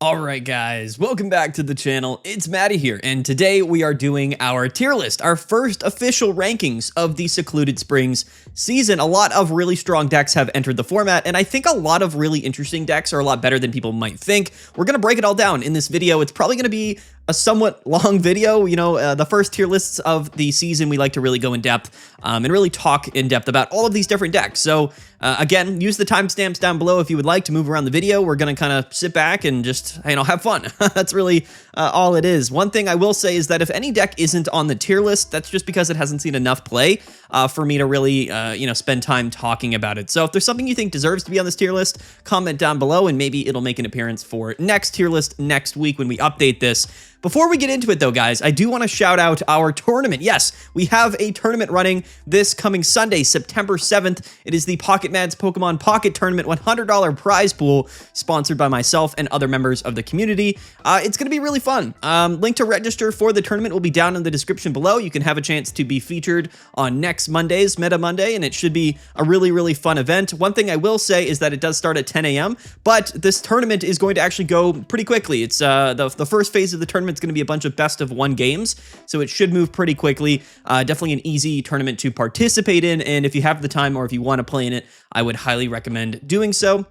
Alright guys, welcome back to the channel. It's Maddie here, and today we are doing our tier list, our first official rankings of the Secluded Springs season. A lot of really strong decks have entered the format, and I think a lot of really interesting decks are a lot better than people might think. We're going to break it all down in this video. It's probably going to be a somewhat long video. You know, the first tier lists of the season, we like to really go in depth and really talk in depth about all of these different decks. So again, use the timestamps down below if you would like to move around the video. We're going to kind of sit back and just, you know, have fun. That's really all it is. One thing I will say is that if any deck isn't on the tier list, that's just because it hasn't seen enough play for me to really, you know, spend time talking about it. So if there's something you think deserves to be on this tier list, comment down below and maybe it'll make an appearance for next tier list next week when we update this. Before we get into it though, guys, I do want to shout out our tournament. Yes, we have a tournament running this coming Sunday, September 7th. It is the Pocket Mads Pokemon Pocket Tournament $100 prize pool sponsored by myself and other members of the community. It's going to be really fun. Link to register for the tournament will be down in the description below. You can have a chance to be featured on next Monday's Meta Monday, and it should be a really, really fun event. One thing I will say is that it does start at 10 a.m., but this tournament is going to actually go pretty quickly. It's the first phase of the tournament. It's going to be a bunch of best of one games, so it should move pretty quickly. Definitely an easy tournament to participate in, and if you have the time or if you want to play in it, I would highly recommend doing so.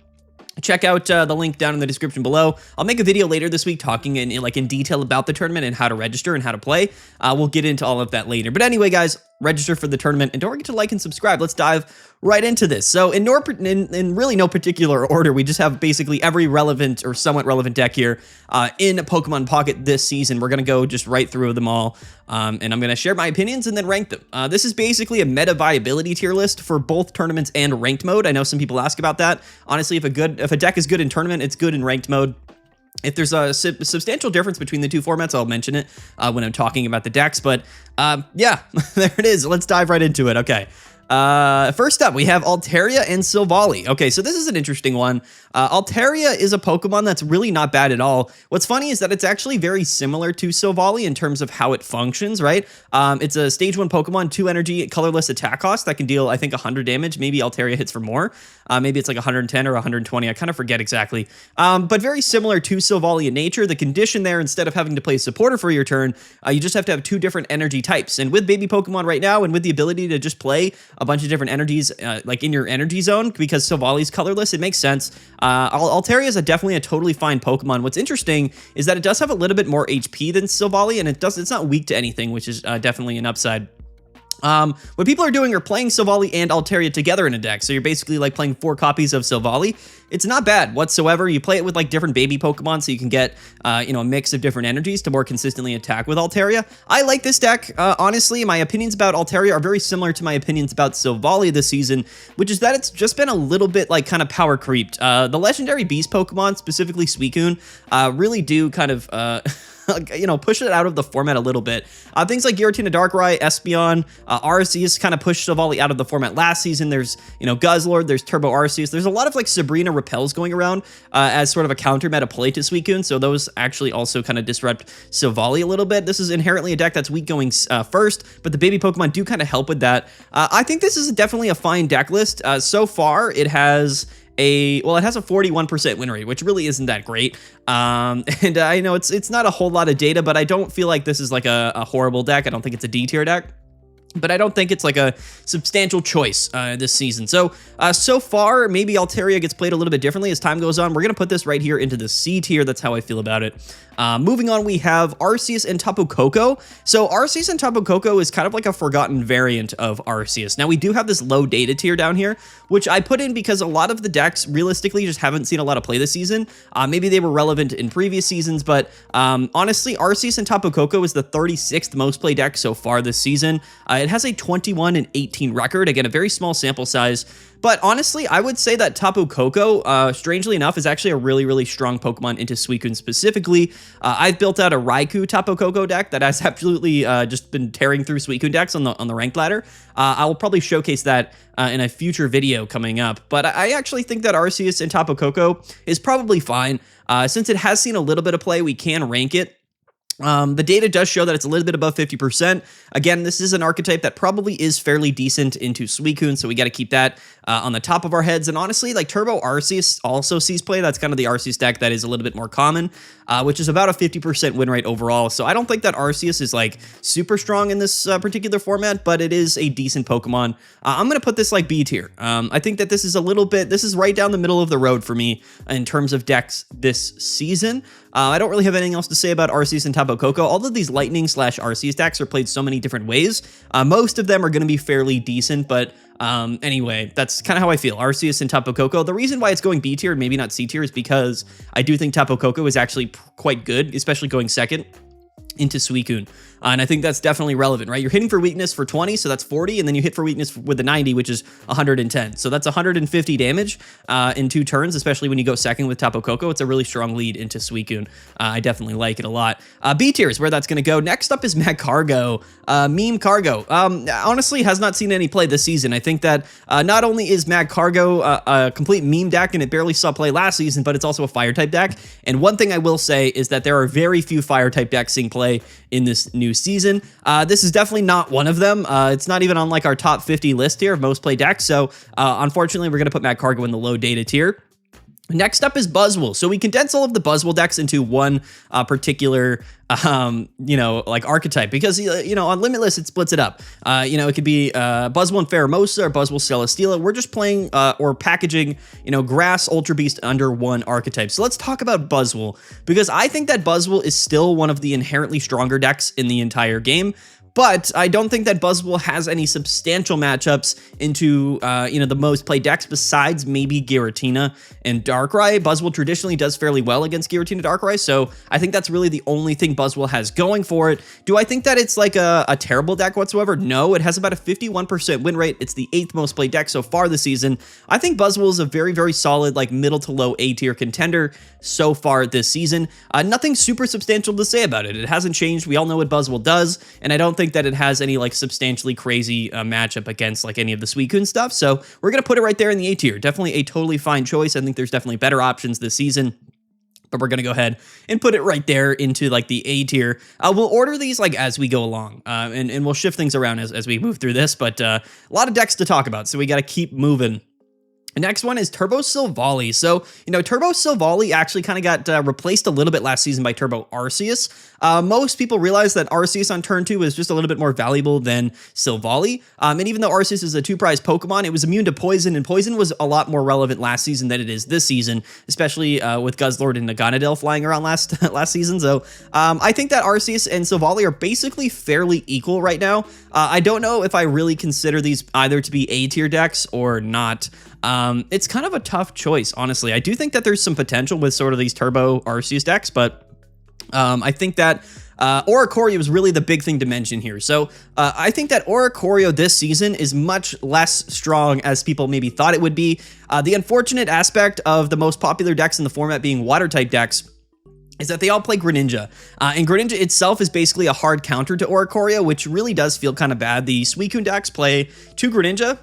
Check out the link down in the description below. I'll make a video later this week talking in detail about the tournament and how to register and how to play. We'll get into all of that later. But anyway, guys, register for the tournament and don't forget to like and subscribe. Let's dive right into this. So in really no particular order, we just have basically every relevant or somewhat relevant deck here in Pokemon Pocket this season. We're going to go just right through them all, and I'm going to share my opinions and then rank them. This is basically a meta viability tier list for both tournaments and ranked mode. I know some people ask about that. Honestly, if a deck is good in tournament, it's good in ranked mode. If there's a substantial difference between the two formats, I'll mention it when I'm talking about the decks. But yeah, there it is. Let's dive right into it. Okay. First up, we have Altaria and Silvally. Okay, so this is an interesting one. Altaria is a Pokemon that's really not bad at all. What's funny is that it's actually very similar to Silvally in terms of how it functions, right? It's a stage 1 Pokemon, 2 energy, colorless attack cost that can deal, I think, 100 damage. Maybe Altaria hits for more. Maybe it's like 110 or 120. I kind of forget exactly. But very similar to Silvally in nature. The condition there, instead of having to play supporter for your turn, you just have to have 2 different energy types. And with baby Pokemon right now, and with the ability to just play a bunch of different energies like in your energy zone, because Silvally's colorless, it makes sense. Altaria is definitely a totally fine Pokemon. What's interesting is that it does have a little bit more HP than Silvally, and it's not weak to anything, which is definitely an upside. What people are doing are playing Silvally and Altaria together in a deck. So you're basically like playing 4 copies of Silvally. It's not bad whatsoever. You play it with like different baby Pokemon, so you can get, you know, a mix of different energies to more consistently attack with Altaria. I like this deck. Honestly, my opinions about Altaria are very similar to my opinions about Silvally this season, which is that it's just been a little bit like kind of power creeped. The legendary beast Pokemon, specifically Suicune, really do kind of, you know, push it out of the format a little bit. Things like Giratina, Darkrai, Espeon, Arceus kind of pushed Silvally out of the format last season. There's, you know, Guzzlord, there's Turbo Arceus. There's a lot of like Sabrina repels going around as sort of a counter meta play to Suicune, so those actually also kind of disrupt Silvally a little bit. This is inherently a deck that's weak going first, but the baby Pokemon do kind of help with that. I think this is definitely a fine deck list. So far, it has a 41% win rate, which really isn't that great. And I know it's not a whole lot of data, but I don't feel like this is like a horrible deck. I don't think it's a D tier deck, but I don't think it's like a substantial choice this season. So far, maybe Altaria gets played a little bit differently as time goes on. We're going to put this right here into the C tier. That's how I feel about it. Moving on, we have Arceus and Tapu Koko. So Arceus and Tapu Koko is kind of like a forgotten variant of Arceus. Now, we do have this low data tier down here, which I put in because a lot of the decks realistically just haven't seen a lot of play this season. Maybe they were relevant in previous seasons, but honestly, Arceus and Tapu Koko is the 36th most played deck so far this season. It has a 21-18 record. Again, a very small sample size. But honestly, I would say that Tapu Koko, strangely enough, is actually a really, really strong Pokemon into Suicune specifically. I've built out a Raikou Tapu Koko deck that has absolutely just been tearing through Suicune decks on the ranked ladder. I will probably showcase that in a future video coming up. But I actually think that Arceus and Tapu Koko is probably fine. Since it has seen a little bit of play, we can rank it. The data does show that it's a little bit above 50%. Again, this is an archetype that probably is fairly decent into Suicune, so we got to keep that on the top of our heads. And honestly, like Turbo Arceus also sees play. That's kind of the Arceus deck that is a little bit more common, which is about a 50% win rate overall. So I don't think that Arceus is like super strong in this particular format, but it is a decent Pokemon. I'm going to put this like B tier. I think that this is this is right down the middle of the road for me in terms of decks this season. I don't really have anything else to say about Arceus and Tapu Koko. All of these Lightning/Arceus decks are played so many different ways. Most of them are going to be fairly decent, but anyway, that's kind of how I feel. Arceus and Tapu Koko. The reason why it's going B tier and maybe not C tier is because I do think Tapu Koko is actually quite good, especially going second into Suicune. And I think that's definitely relevant, right? You're hitting for weakness for 20, so that's 40, and then you hit for weakness with the 90, which is 110. So that's 150 damage in 2 turns, especially when you go second with Tapu Koko. It's a really strong lead into Suicune. I definitely like it a lot. B tier is where that's going to go. Next up is Magcargo. Meme Cargo. Honestly, has not seen any play this season. I think that not only is Magcargo a complete meme deck, and it barely saw play last season, but it's also a Fire-type deck. And one thing I will say is that there are very few Fire-type decks seeing play in this new season. This is definitely not one of them. It's not even on like our top 50 list here of most play decks. So unfortunately, we're going to put Magcargo in the low data tier. Next up is Buzzwole. So we condense all of the Buzzwole decks into one particular, like archetype, because, on Limitless, it splits it up. It could be Buzzwole and Pheromosa or Buzzwole Celesteela. We're just playing or packaging, Grass, Ultra Beast under one archetype. So let's talk about Buzzwole, because I think that Buzzwole is still one of the inherently stronger decks in the entire game. But I don't think that Buzzwole has any substantial matchups into, the most played decks besides maybe Giratina and Darkrai. Buzzwole traditionally does fairly well against Giratina Darkrai, so I think that's really the only thing Buzzwole has going for it. Do I think that it's like a terrible deck whatsoever? No, it has about a 51% win rate. It's the 8th most played deck so far this season. I think Buzzwole is a very, very solid, like middle to low A tier contender so far this season. Nothing super substantial to say about it. It hasn't changed. We all know what Buzzwole does, and I don't think that it has any like substantially crazy matchup against like any of the Suicune stuff. So we're going to put it right there in the A tier. Definitely a totally fine choice. I think there's definitely better options this season, but we're going to go ahead and put it right there into like the A tier. We'll order these like as we go along, and we'll shift things around as we move through this, but a lot of decks to talk about, so we got to keep moving. The next one is Turbo Silvally. So, Turbo Silvally actually kind of got replaced a little bit last season by Turbo Arceus. Most people realize that Arceus on turn 2 is just a little bit more valuable than Silvally. And even though Arceus is a 2-prize Pokemon, it was immune to Poison, and Poison was a lot more relevant last season than it is this season, especially with Guzzlord and Nagandel flying around last season. So I think that Arceus and Silvally are basically fairly equal right now. I don't know if I really consider these either to be A tier decks or not. It's kind of a tough choice, honestly. I do think that there's some potential with sort of these Turbo Arceus decks, but I think that Oricorio is really the big thing to mention here. So I think that Oricorio this season is much less strong as people maybe thought it would be. The unfortunate aspect of the most popular decks in the format being water-type decks is that they all play Greninja. And Greninja itself is basically a hard counter to Oricorio, which really does feel kind of bad. The Suicune decks play 2 Greninja,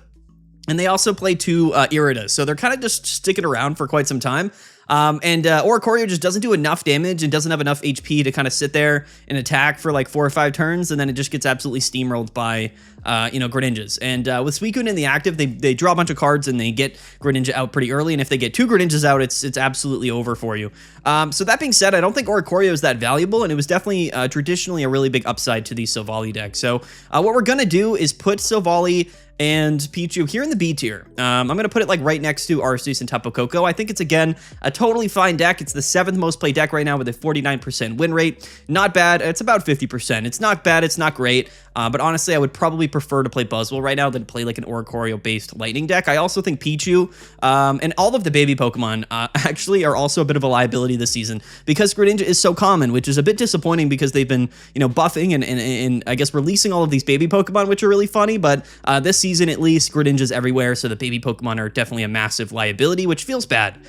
and they also play 2 Iridas, so they're kind of just sticking around for quite some time. And Oricorio just doesn't do enough damage and doesn't have enough HP to kind of sit there and attack for like 4 or 5 turns, and then it just gets absolutely steamrolled by, Greninjas. And with Suicune in the active, they draw a bunch of cards and they get Greninja out pretty early, and if they get 2 Greninjas out, it's absolutely over for you. So that being said, I don't think Oricorio is that valuable, and it was definitely traditionally a really big upside to the Silvally deck. So what we're going to do is put Silvally and Pichu here in the B tier. I'm going to put it like right next to Arceus and Tapu Koko. I think it's, again, a totally fine deck. It's the 7th most played deck right now with a 49% win rate. Not bad. It's about 50%. It's not bad. It's not great. But honestly, I would probably prefer to play Buzzwole right now than play like an Oricorio-based Lightning deck. I also think Pichu and all of the baby Pokemon actually are also a bit of a liability this season because Greninja is so common, which is a bit disappointing because they've been, buffing and I guess releasing all of these baby Pokemon, which are really funny. But this season, at least, Greninja's everywhere, so the baby Pokemon are definitely a massive liability, which feels bad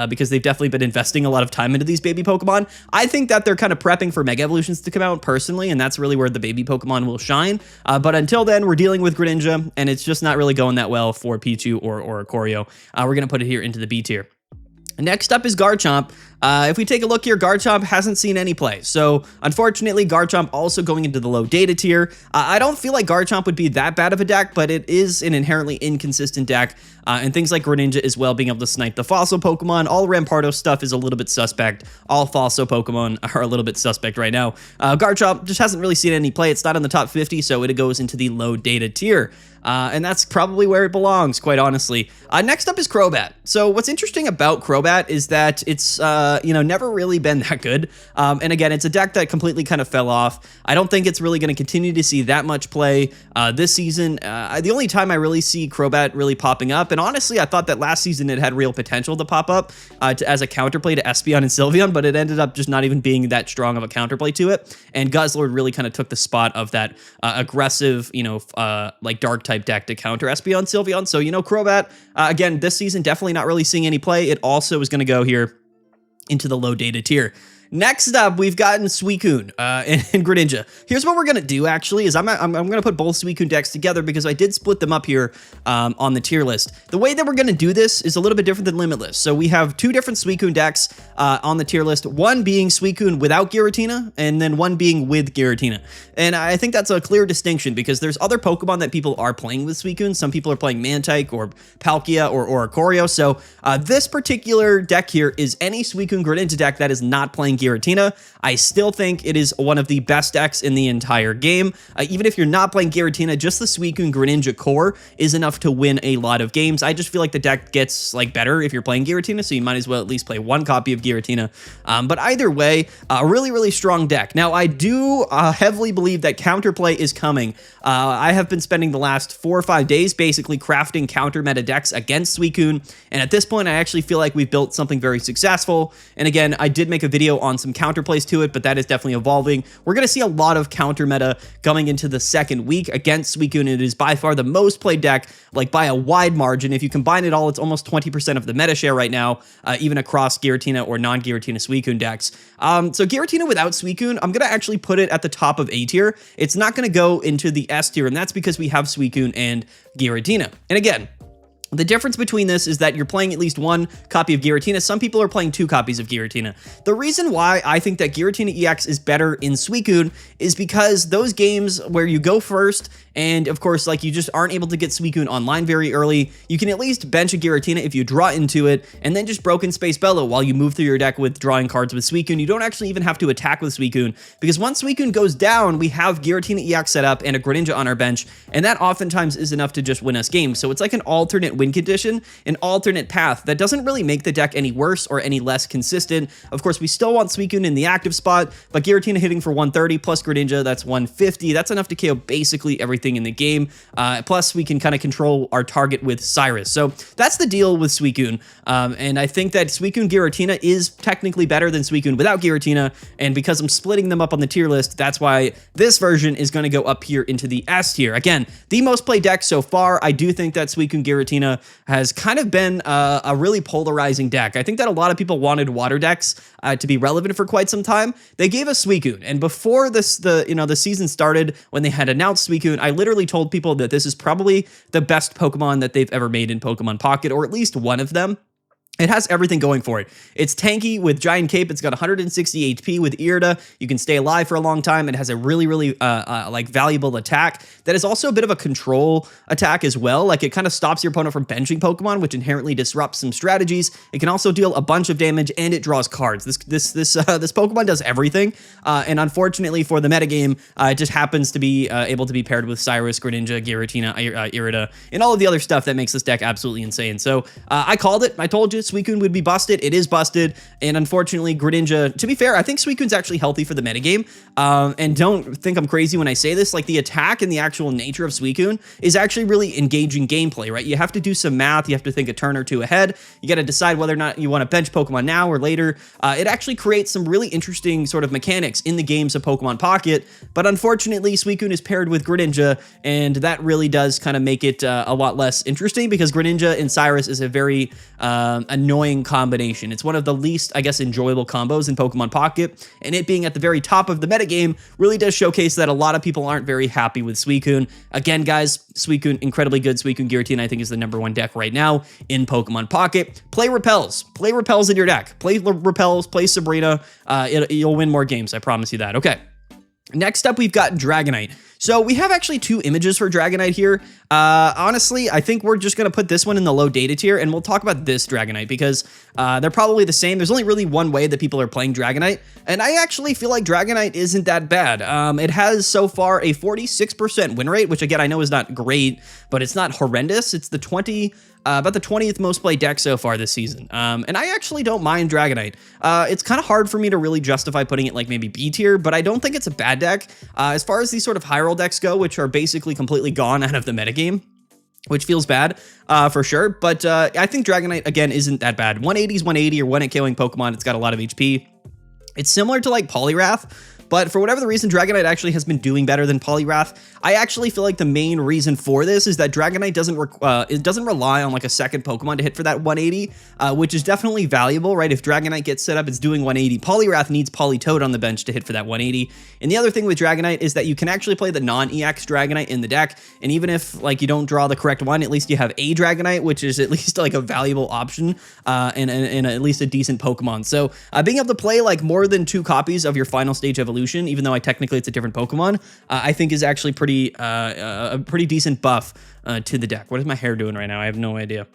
because they've definitely been investing a lot of time into these baby Pokemon. I think that they're kind of prepping for Mega Evolutions to come out personally, and that's really where the baby Pokemon will shine. But until then, we're dealing with Greninja, and it's just not really going that well for Pichu or Oricorio. We're going to put it here into the B tier. Next up is Garchomp. If we take a look here, Garchomp hasn't seen any play. So unfortunately, Garchomp also going into the low data tier. I don't feel like Garchomp would be that bad of a deck, but it is an inherently inconsistent deck. And things like Greninja as well, being able to snipe the fossil Pokemon. All Rampardos stuff is a little bit suspect. All fossil Pokemon are a little bit suspect right now. Garchomp just hasn't really seen any play. It's not in the top 50, so it goes into the low data tier. And that's probably where it belongs, quite honestly. Next up is Crobat. So what's interesting about Crobat is that it's, never really been that good. And again, it's a deck that completely kind of fell off. I don't think it's really going to continue to see that much play this season. The only time I really see Crobat really popping up, and honestly, I thought that last season it had real potential to pop up as a counterplay to Espeon and Sylveon, but it ended up just not even being that strong of a counterplay to it. And Guzzlord really kind of took the spot of that aggressive, like dark type deck to counter Espeon, Sylveon. So, Crobat, again, this season definitely not really seeing any play. It also is going to go here into the low data tier. Next up, we've gotten Suicune and Greninja. Here's what we're going to do, actually, is I'm going to put both Suicune decks together because I did split them up here on the tier list. The way that we're going to do this is a little bit different than Limitless. So we have two different Suicune decks on the tier list, one being Suicune without Giratina, and then one being with Giratina. And I think that's a clear distinction because there's other Pokemon that people are playing with Suicune. Some people are playing Miltank or Palkia or Oricorio. So this particular deck here is any Suicune Greninja deck that is not playing Giratina. I still think it is one of the best decks in the entire game. Even if you're not playing Giratina, just the Suicune Greninja core is enough to win a lot of games. I just feel like the deck gets better if you're playing Giratina, so you might as well at least play one copy of Giratina. But either way, a really, really strong deck. Now, I do heavily believe that counterplay is coming. I have been spending the last 4 or 5 days basically crafting counter meta decks against Suicune, and at this point, I actually feel like we've built something very successful. And again, I did make a video on some counterplays to it, but that is definitely evolving. We're going to see a lot of counter meta going into the second week against Suicune. It is by far the most played deck, by a wide margin. If you combine it all, it's almost 20% of the meta share right now, even across Giratina or non-Giratina Suicune decks. So Giratina without Suicune, I'm going to actually put it at the top of A tier. It's not going to go into the S tier, and that's because we have Suicune and Giratina. And again, the difference between this is that you're playing at least one copy of Giratina. Some people are playing 2 copies of Giratina. The reason why I think that Giratina EX is better in Suicune is because those games where you go first and, of course, you just aren't able to get Suicune online very early, you can at least bench a Giratina if you draw into it, and then just Broken Space Bellow while you move through your deck with drawing cards with Suicune. You don't actually even have to attack with Suicune, because once Suicune goes down, we have Giratina EX set up and a Greninja on our bench, and that oftentimes is enough to just win us games. So it's like an alternate win condition, an alternate path that doesn't really make the deck any worse or any less consistent. Of course, we still want Suicune in the active spot, but Giratina hitting for 130 plus Greninja, that's 150. That's enough to KO basically everything in the game. Plus, we can kind of control our target with Cyrus. So that's the deal with Suicune. And I think that Suicune Giratina is technically better than Suicune without Giratina. And because I'm splitting them up on the tier list, that's why this version is going to go up here into the S tier. Again, the most played deck so far. I do think that Suicune Giratina has kind of been a really polarizing deck. I think that a lot of people wanted water decks to be relevant for quite some time. They gave us Suicune, and before the season started, when they had announced Suicune, I literally told people that this is probably the best Pokemon that they've ever made in Pokemon Pocket, or at least one of them. It has everything going for it. It's tanky with Giant Cape. It's got 160 HP with Irida. You can stay alive for a long time. It has a really, really valuable attack that is also a bit of a control attack as well. It kind of stops your opponent from benching Pokemon, which inherently disrupts some strategies. It can also deal a bunch of damage, and it draws cards. This Pokemon does everything, and unfortunately for the metagame, it just happens to be able to be paired with Cyrus, Greninja, Giratina, Irida, and all of the other stuff that makes this deck absolutely insane. So I called it. I told you Suicune would be busted. It is busted, and unfortunately Greninja, to be fair, I think Suicune's actually healthy for the metagame, and don't think I'm crazy when I say this. The attack and the actual nature of Suicune is actually really engaging gameplay, right? You have to do some math. You have to think a turn or two ahead. You got to decide whether or not you want to bench Pokemon now or later. It actually creates some really interesting sort of mechanics in the games of Pokemon Pocket, but unfortunately Suicune is paired with Greninja, and that really does kind of make it a lot less interesting, because Greninja and Cyrus is a very annoying combination. It's one of the least, I guess, enjoyable combos in Pokemon Pocket, and it being at the very top of the metagame really does showcase that a lot of people aren't very happy with Suicune. Again, guys, Suicune, incredibly good. Suicune Giratina, I think, is the #1 deck right now in Pokemon Pocket. Play Repels. Play Repels in your deck. Play Repels, play Sabrina. You'll win more games, I promise you that. Okay. Next up, we've got Dragonite. So we have actually 2 images for Dragonite here. Honestly, I think we're just going to put this one in the low data tier, and we'll talk about this Dragonite because they're probably the same. There's only really one way that people are playing Dragonite, and I actually feel like Dragonite isn't that bad. It has so far a 46% win rate, which again, I know is not great, but it's not horrendous. It's the about the 20th most played deck so far this season. And I actually don't mind Dragonite. It's kind of hard for me to really justify putting it like maybe B tier, but I don't think it's a bad deck. As far as these sort of high roll decks go, which are basically completely gone out of the metagame, which feels bad for sure. But I think Dragonite, again, isn't that bad. 180 is 180 or 1-hit KOing Pokemon. It's got a lot of HP. It's similar to like Poliwrath, but for whatever the reason, Dragonite actually has been doing better than Poliwrath. I actually feel like the main reason for this is that Dragonite doesn't rely on like a second Pokemon to hit for that 180, which is definitely valuable, right? If Dragonite gets set up, it's doing 180. Poliwrath needs Politoed on the bench to hit for that 180. And the other thing with Dragonite is that you can actually play the non-EX Dragonite in the deck, and even if like you don't draw the correct one, at least you have a Dragonite, which is at least like a valuable option and at least a decent Pokemon. So being able to play like more than 2 copies of your final stage evolution, even though technically it's a different Pokemon, I think is actually a pretty decent buff to the deck. What is my hair doing right now? I have no idea.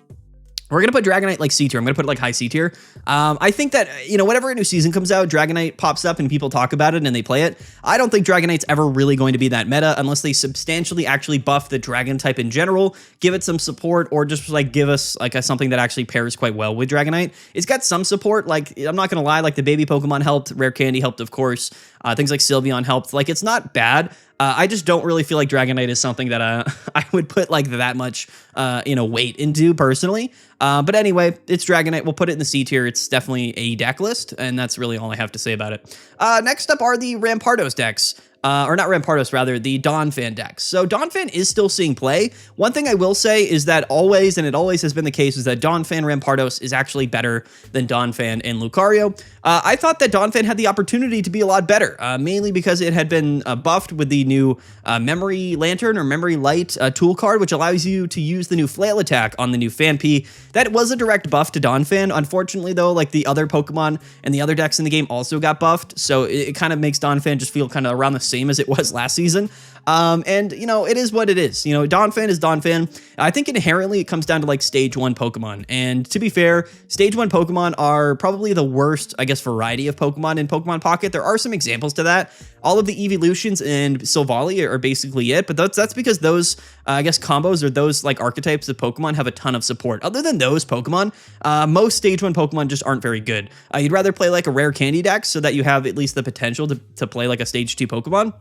We're going to put Dragonite like C tier. I'm going to put it like high C tier. I think that, whenever a new season comes out, Dragonite pops up and people talk about it and they play it. I don't think Dragonite's ever really going to be that meta unless they substantially actually buff the Dragon type in general, give it some support, or just like give us like something that actually pairs quite well with Dragonite. It's got some support. Like, I'm not going to lie, like the baby Pokemon helped, Rare Candy helped, of course. Things like Sylveon helped. Like, it's not bad. I just don't really feel like Dragonite is something that I would put like that much weight into personally. But anyway, it's Dragonite. We'll put it in the C tier. It's definitely a deck list, and that's really all I have to say about it. Next up are the Rampardos decks. Or not Rampardos, rather, the Donphan decks. So Donphan is still seeing play. One thing I will say is that always, and it always has been the case, is that Donphan Rampardos is actually better than Donphan and Lucario. I thought that Donphan had the opportunity to be a lot better, mainly because it had been buffed with the new Memory Lantern or Memory Light tool card, which allows you to use the new Flail attack on the new Phanpy. That was a direct buff to Donphan. Unfortunately, though, like the other Pokemon and the other decks in the game also got buffed, so it kind of makes Donphan just feel kind of around the same as it was last season. And it is what it is. Donphan is Donphan. I think inherently it comes down to like stage 1 Pokemon. And to be fair, stage 1 Pokemon are probably the worst, I guess, variety of Pokemon in Pokemon Pocket. There are some examples to that. All of the evolutions and Silvally are basically it, but that's because those, I guess, combos or those like archetypes of Pokemon have a ton of support. Other than those Pokemon, most stage 1 Pokemon just aren't very good. You'd rather play like a Rare Candy deck so that you have at least the potential to play like a stage 2 Pokemon.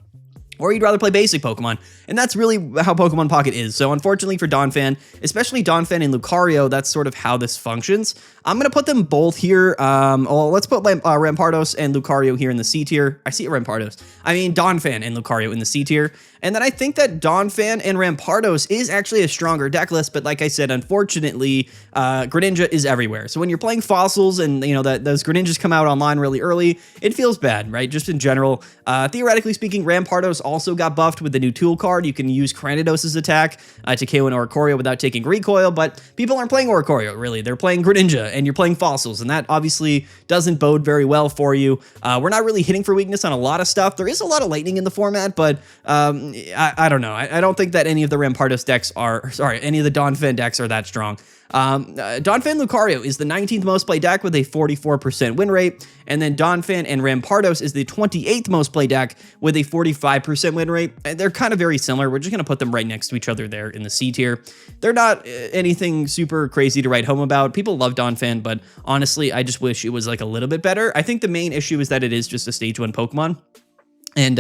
Or you'd rather play basic Pokemon, and that's really how Pokemon Pocket is. So unfortunately for Donphan, especially Donphan and Lucario, that's sort of how this functions. I'm going to put them both here. Let's put Rampardos and Lucario here in the C tier. I see Rampardos. I mean Donphan and Lucario in the C tier. And then I think that Donphan and Rampardos is actually a stronger deck list, but like I said, unfortunately, Greninja is everywhere. So when you're playing fossils and those Greninjas come out online really early, it feels bad, right? Just in general. Theoretically speaking, Rampardos also got buffed with the new tool card. You can use Cranidos' attack to KO an Oricorio without taking recoil, but people aren't playing Oricorio, really. They're playing Greninja, and you're playing fossils, and that obviously doesn't bode very well for you. We're not really hitting for weakness on a lot of stuff. There is a lot of lightning in the format, but I don't know. I don't think that any of the Rampardos decks any of the Donphan decks are that strong. Donphan Lucario is the 19th most played deck with a 44% win rate, and then Donphan and Rampardos is the 28th most played deck with a 45% win rate. And they're kind of very similar. We're just going to put them right next to each other there in the C tier. They're not anything super crazy to write home about. People love Donphan, but honestly, I just wish it was like a little bit better. I think the main issue is that it is just a stage 1 Pokemon. And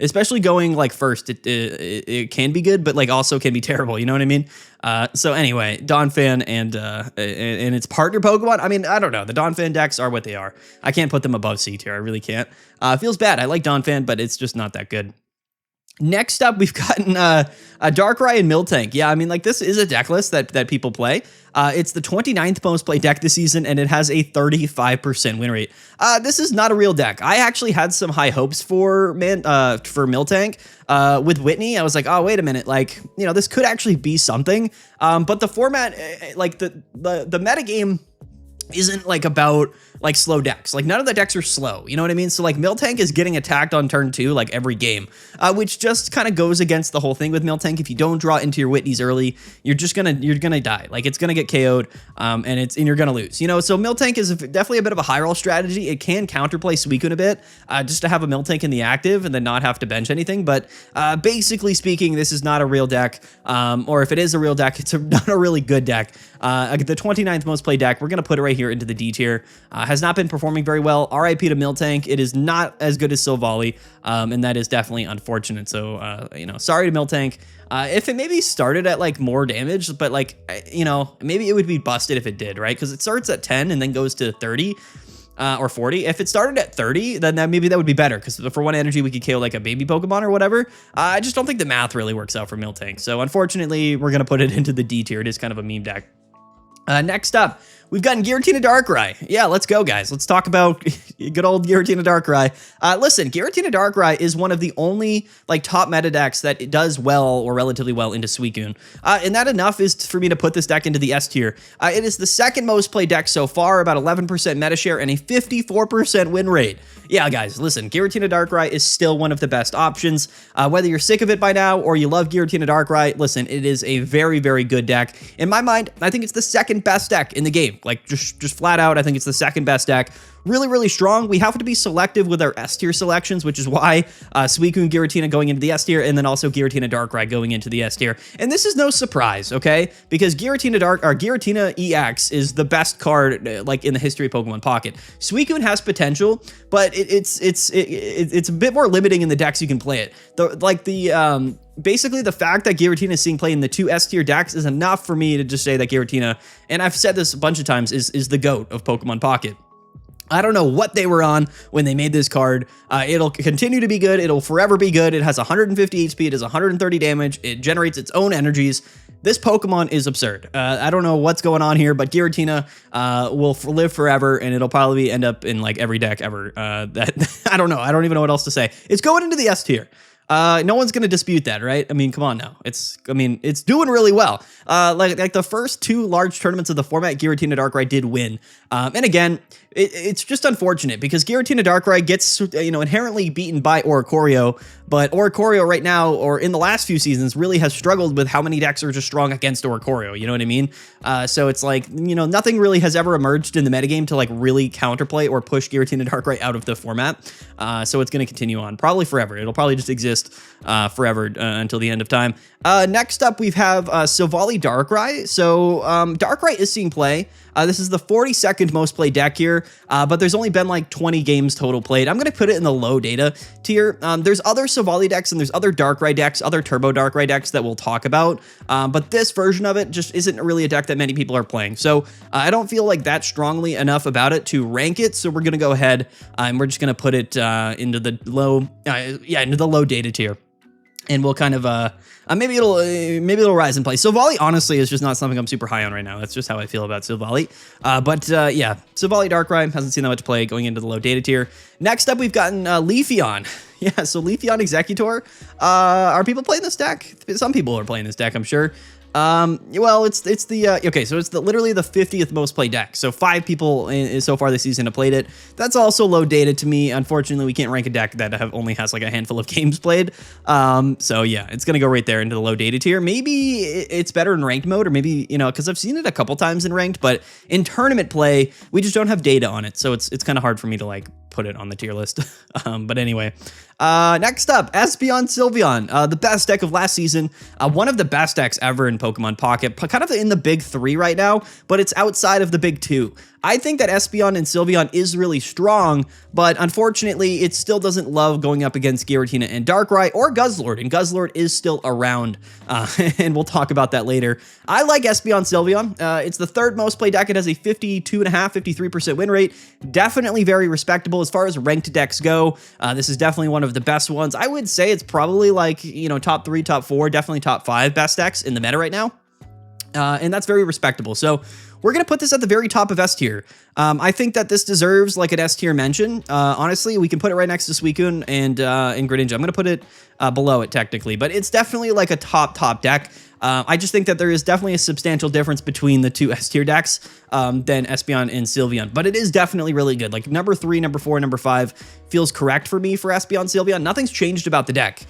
especially going like first, it can be good, but like also can be terrible. You know what I mean? So anyway, Donphan and its partner Pokemon. I mean, I don't know. The Donphan decks are what they are. I can't put them above C tier. I really can't. Feels bad. I like Donphan, but it's just not that good. Next up, we've gotten a Darkrai and Miltank. Yeah, I mean, like, this is a deck list that people play. It's the 29th most played deck this season, and it has a 35% win rate. This is not a real deck. I actually had some high hopes for Miltank. With Whitney, I was like, oh, wait a minute, like, you know, this could actually be something. But the format, like the metagame isn't like about like slow decks. Like, none of the decks are slow, you know what I mean? So like Miltank is getting attacked on turn 2 like every game, which just kind of goes against the whole thing with Miltank. If you don't draw into your Whitneys early, you're gonna die. Like, it's gonna get KO'd, and you're gonna lose, you know? So Miltank is definitely a bit of a high roll strategy. It can counterplay Suicune a bit, just to have a Miltank in the active and then not have to bench anything. But basically speaking, this is not a real deck, or if it is a real deck, it's not a really good deck. The 29th most played deck, we're gonna put it right here into the D tier. Has not been performing very well. RIP to Miltank. It is not as good as Silvally, and that is definitely unfortunate. So, you know, sorry to Miltank. If it maybe started at like more damage, but like, you know, maybe it would be busted if it did, right? Because it starts at 10 and then goes to 30. Or 40. If it started at 30, then maybe that would be better, because for 1 energy, we could KO like a baby Pokemon or whatever. I just don't think the math really works out for Miltank. So unfortunately, we're going to put it into the D tier. It is kind of a meme deck. Next up, we've gotten Giratina Darkrai. Yeah, let's go, guys. Let's talk about good old Giratina Darkrai. Listen, Giratina Darkrai is one of the only like top meta decks that it does well or relatively well into Suicune. And that enough is for me to put this deck into the S tier. It is the second most played deck so far, about 11% meta share and a 54% win rate. Yeah, guys, listen, Giratina Darkrai is still one of the best options. Whether you're sick of it by now or you love Giratina Darkrai, listen, it is a very, very good deck. In my mind, I think it's the second best deck in the game. Like, just flat out, I think it's the second best deck. Really, really strong. We have to be selective with our S tier selections, which is why Suicune Giratina going into the S tier, and then also Giratina Darkrai going into the S tier. And this is no surprise, okay? Because Giratina EX is the best card like in the history of Pokemon Pocket. Suicune has potential, but it's a bit more limiting in the decks you can play it. Basically, the fact that Giratina is seeing play in the 2 S tier decks is enough for me to just say that Giratina, and I've said this a bunch of times, is the GOAT of Pokemon Pocket. I don't know what they were on when they made this card. It'll continue to be good. It'll forever be good. It has 150 HP. It does 130 damage. It generates its own energies. This Pokemon is absurd. I don't know what's going on here, but Giratina will live forever, and it'll probably end up in like every deck ever. I don't know. I don't even know what else to say. It's going into the S tier. No one's going to dispute that, right? I mean, come on now. It's doing really well. Like the first 2 large tournaments of the format, Giratina Darkrai did win. And again, it's just unfortunate because Giratina Darkrai gets, you know, inherently beaten by Oricorio, but Oricorio right now, or in the last few seasons, really has struggled with how many decks are just strong against Oricorio, you know what I mean? So it's like, you know, nothing really has ever emerged in the metagame to like really counterplay or push Giratina Darkrai out of the format. So it's going to continue on, probably forever. It'll probably just exist forever until the end of time. Next up, we have Silvally Darkrai. So Darkrai is seeing play. This is the 42nd most played deck here, but there's only been like 20 games total played. I'm going to put it in the low data tier. There's other Silvally decks and there's other Darkrai decks, other Turbo Darkrai decks that we'll talk about, but this version of it just isn't really a deck that many people are playing. So I don't feel like that strongly enough about it to rank it. So we're going to go ahead and we're just going to put it into the low data tier. And we'll kind of maybe it'll rise in play. Silvally honestly is just not something I'm super high on right now. That's just how I feel about Silvally. But yeah, Silvally Darkrai hasn't seen that much play going into the low data tier. Next up, we've gotten Leafeon. Yeah, so Leafeon Executor. Are people playing this deck? Some people are playing this deck, I'm sure. Well, it's the, okay, so it's literally the 50th most played deck. So 5 people so far this season have played it. That's also low data to me. Unfortunately, we can't rank a deck that only has like a handful of games played. So yeah, it's going to go right there into the low data tier. Maybe it's better in ranked mode, or maybe, you know, cause I've seen it a couple times in ranked, but in tournament play, we just don't have data on it. So it's kind of hard for me to like put it on the tier list. But anyway, next up, Espeon Sylveon, the best deck of last season, one of the best decks ever in Pokemon Pocket, kind of in the big 3 right now, but it's outside of the big 2. I think that Espeon and Sylveon is really strong, but unfortunately, it still doesn't love going up against Giratina and Darkrai or Guzzlord, and Guzzlord is still around, and we'll talk about that later. I like Espeon Sylveon. It's the 3rd most played deck. It has a 52.5%, 53% win rate. Definitely very respectable, as far as ranked decks go, this is definitely one of the best ones. I would say it's probably like, you know, top 3, top 4, definitely top 5 best decks in the meta right now. And that's very respectable. So we're going to put this at the very top of S tier. I think that this deserves like an S tier mention. Honestly, we can put it right next to Suicune and Greninja. I'm going to put it below it technically, but it's definitely like a top deck. I just think that there is definitely a substantial difference between the two S tier decks than Espeon and Sylveon, but it is definitely really good. Like number 3, number 4, number 5 feels correct for me for Espeon, Sylveon. Nothing's changed about the deck,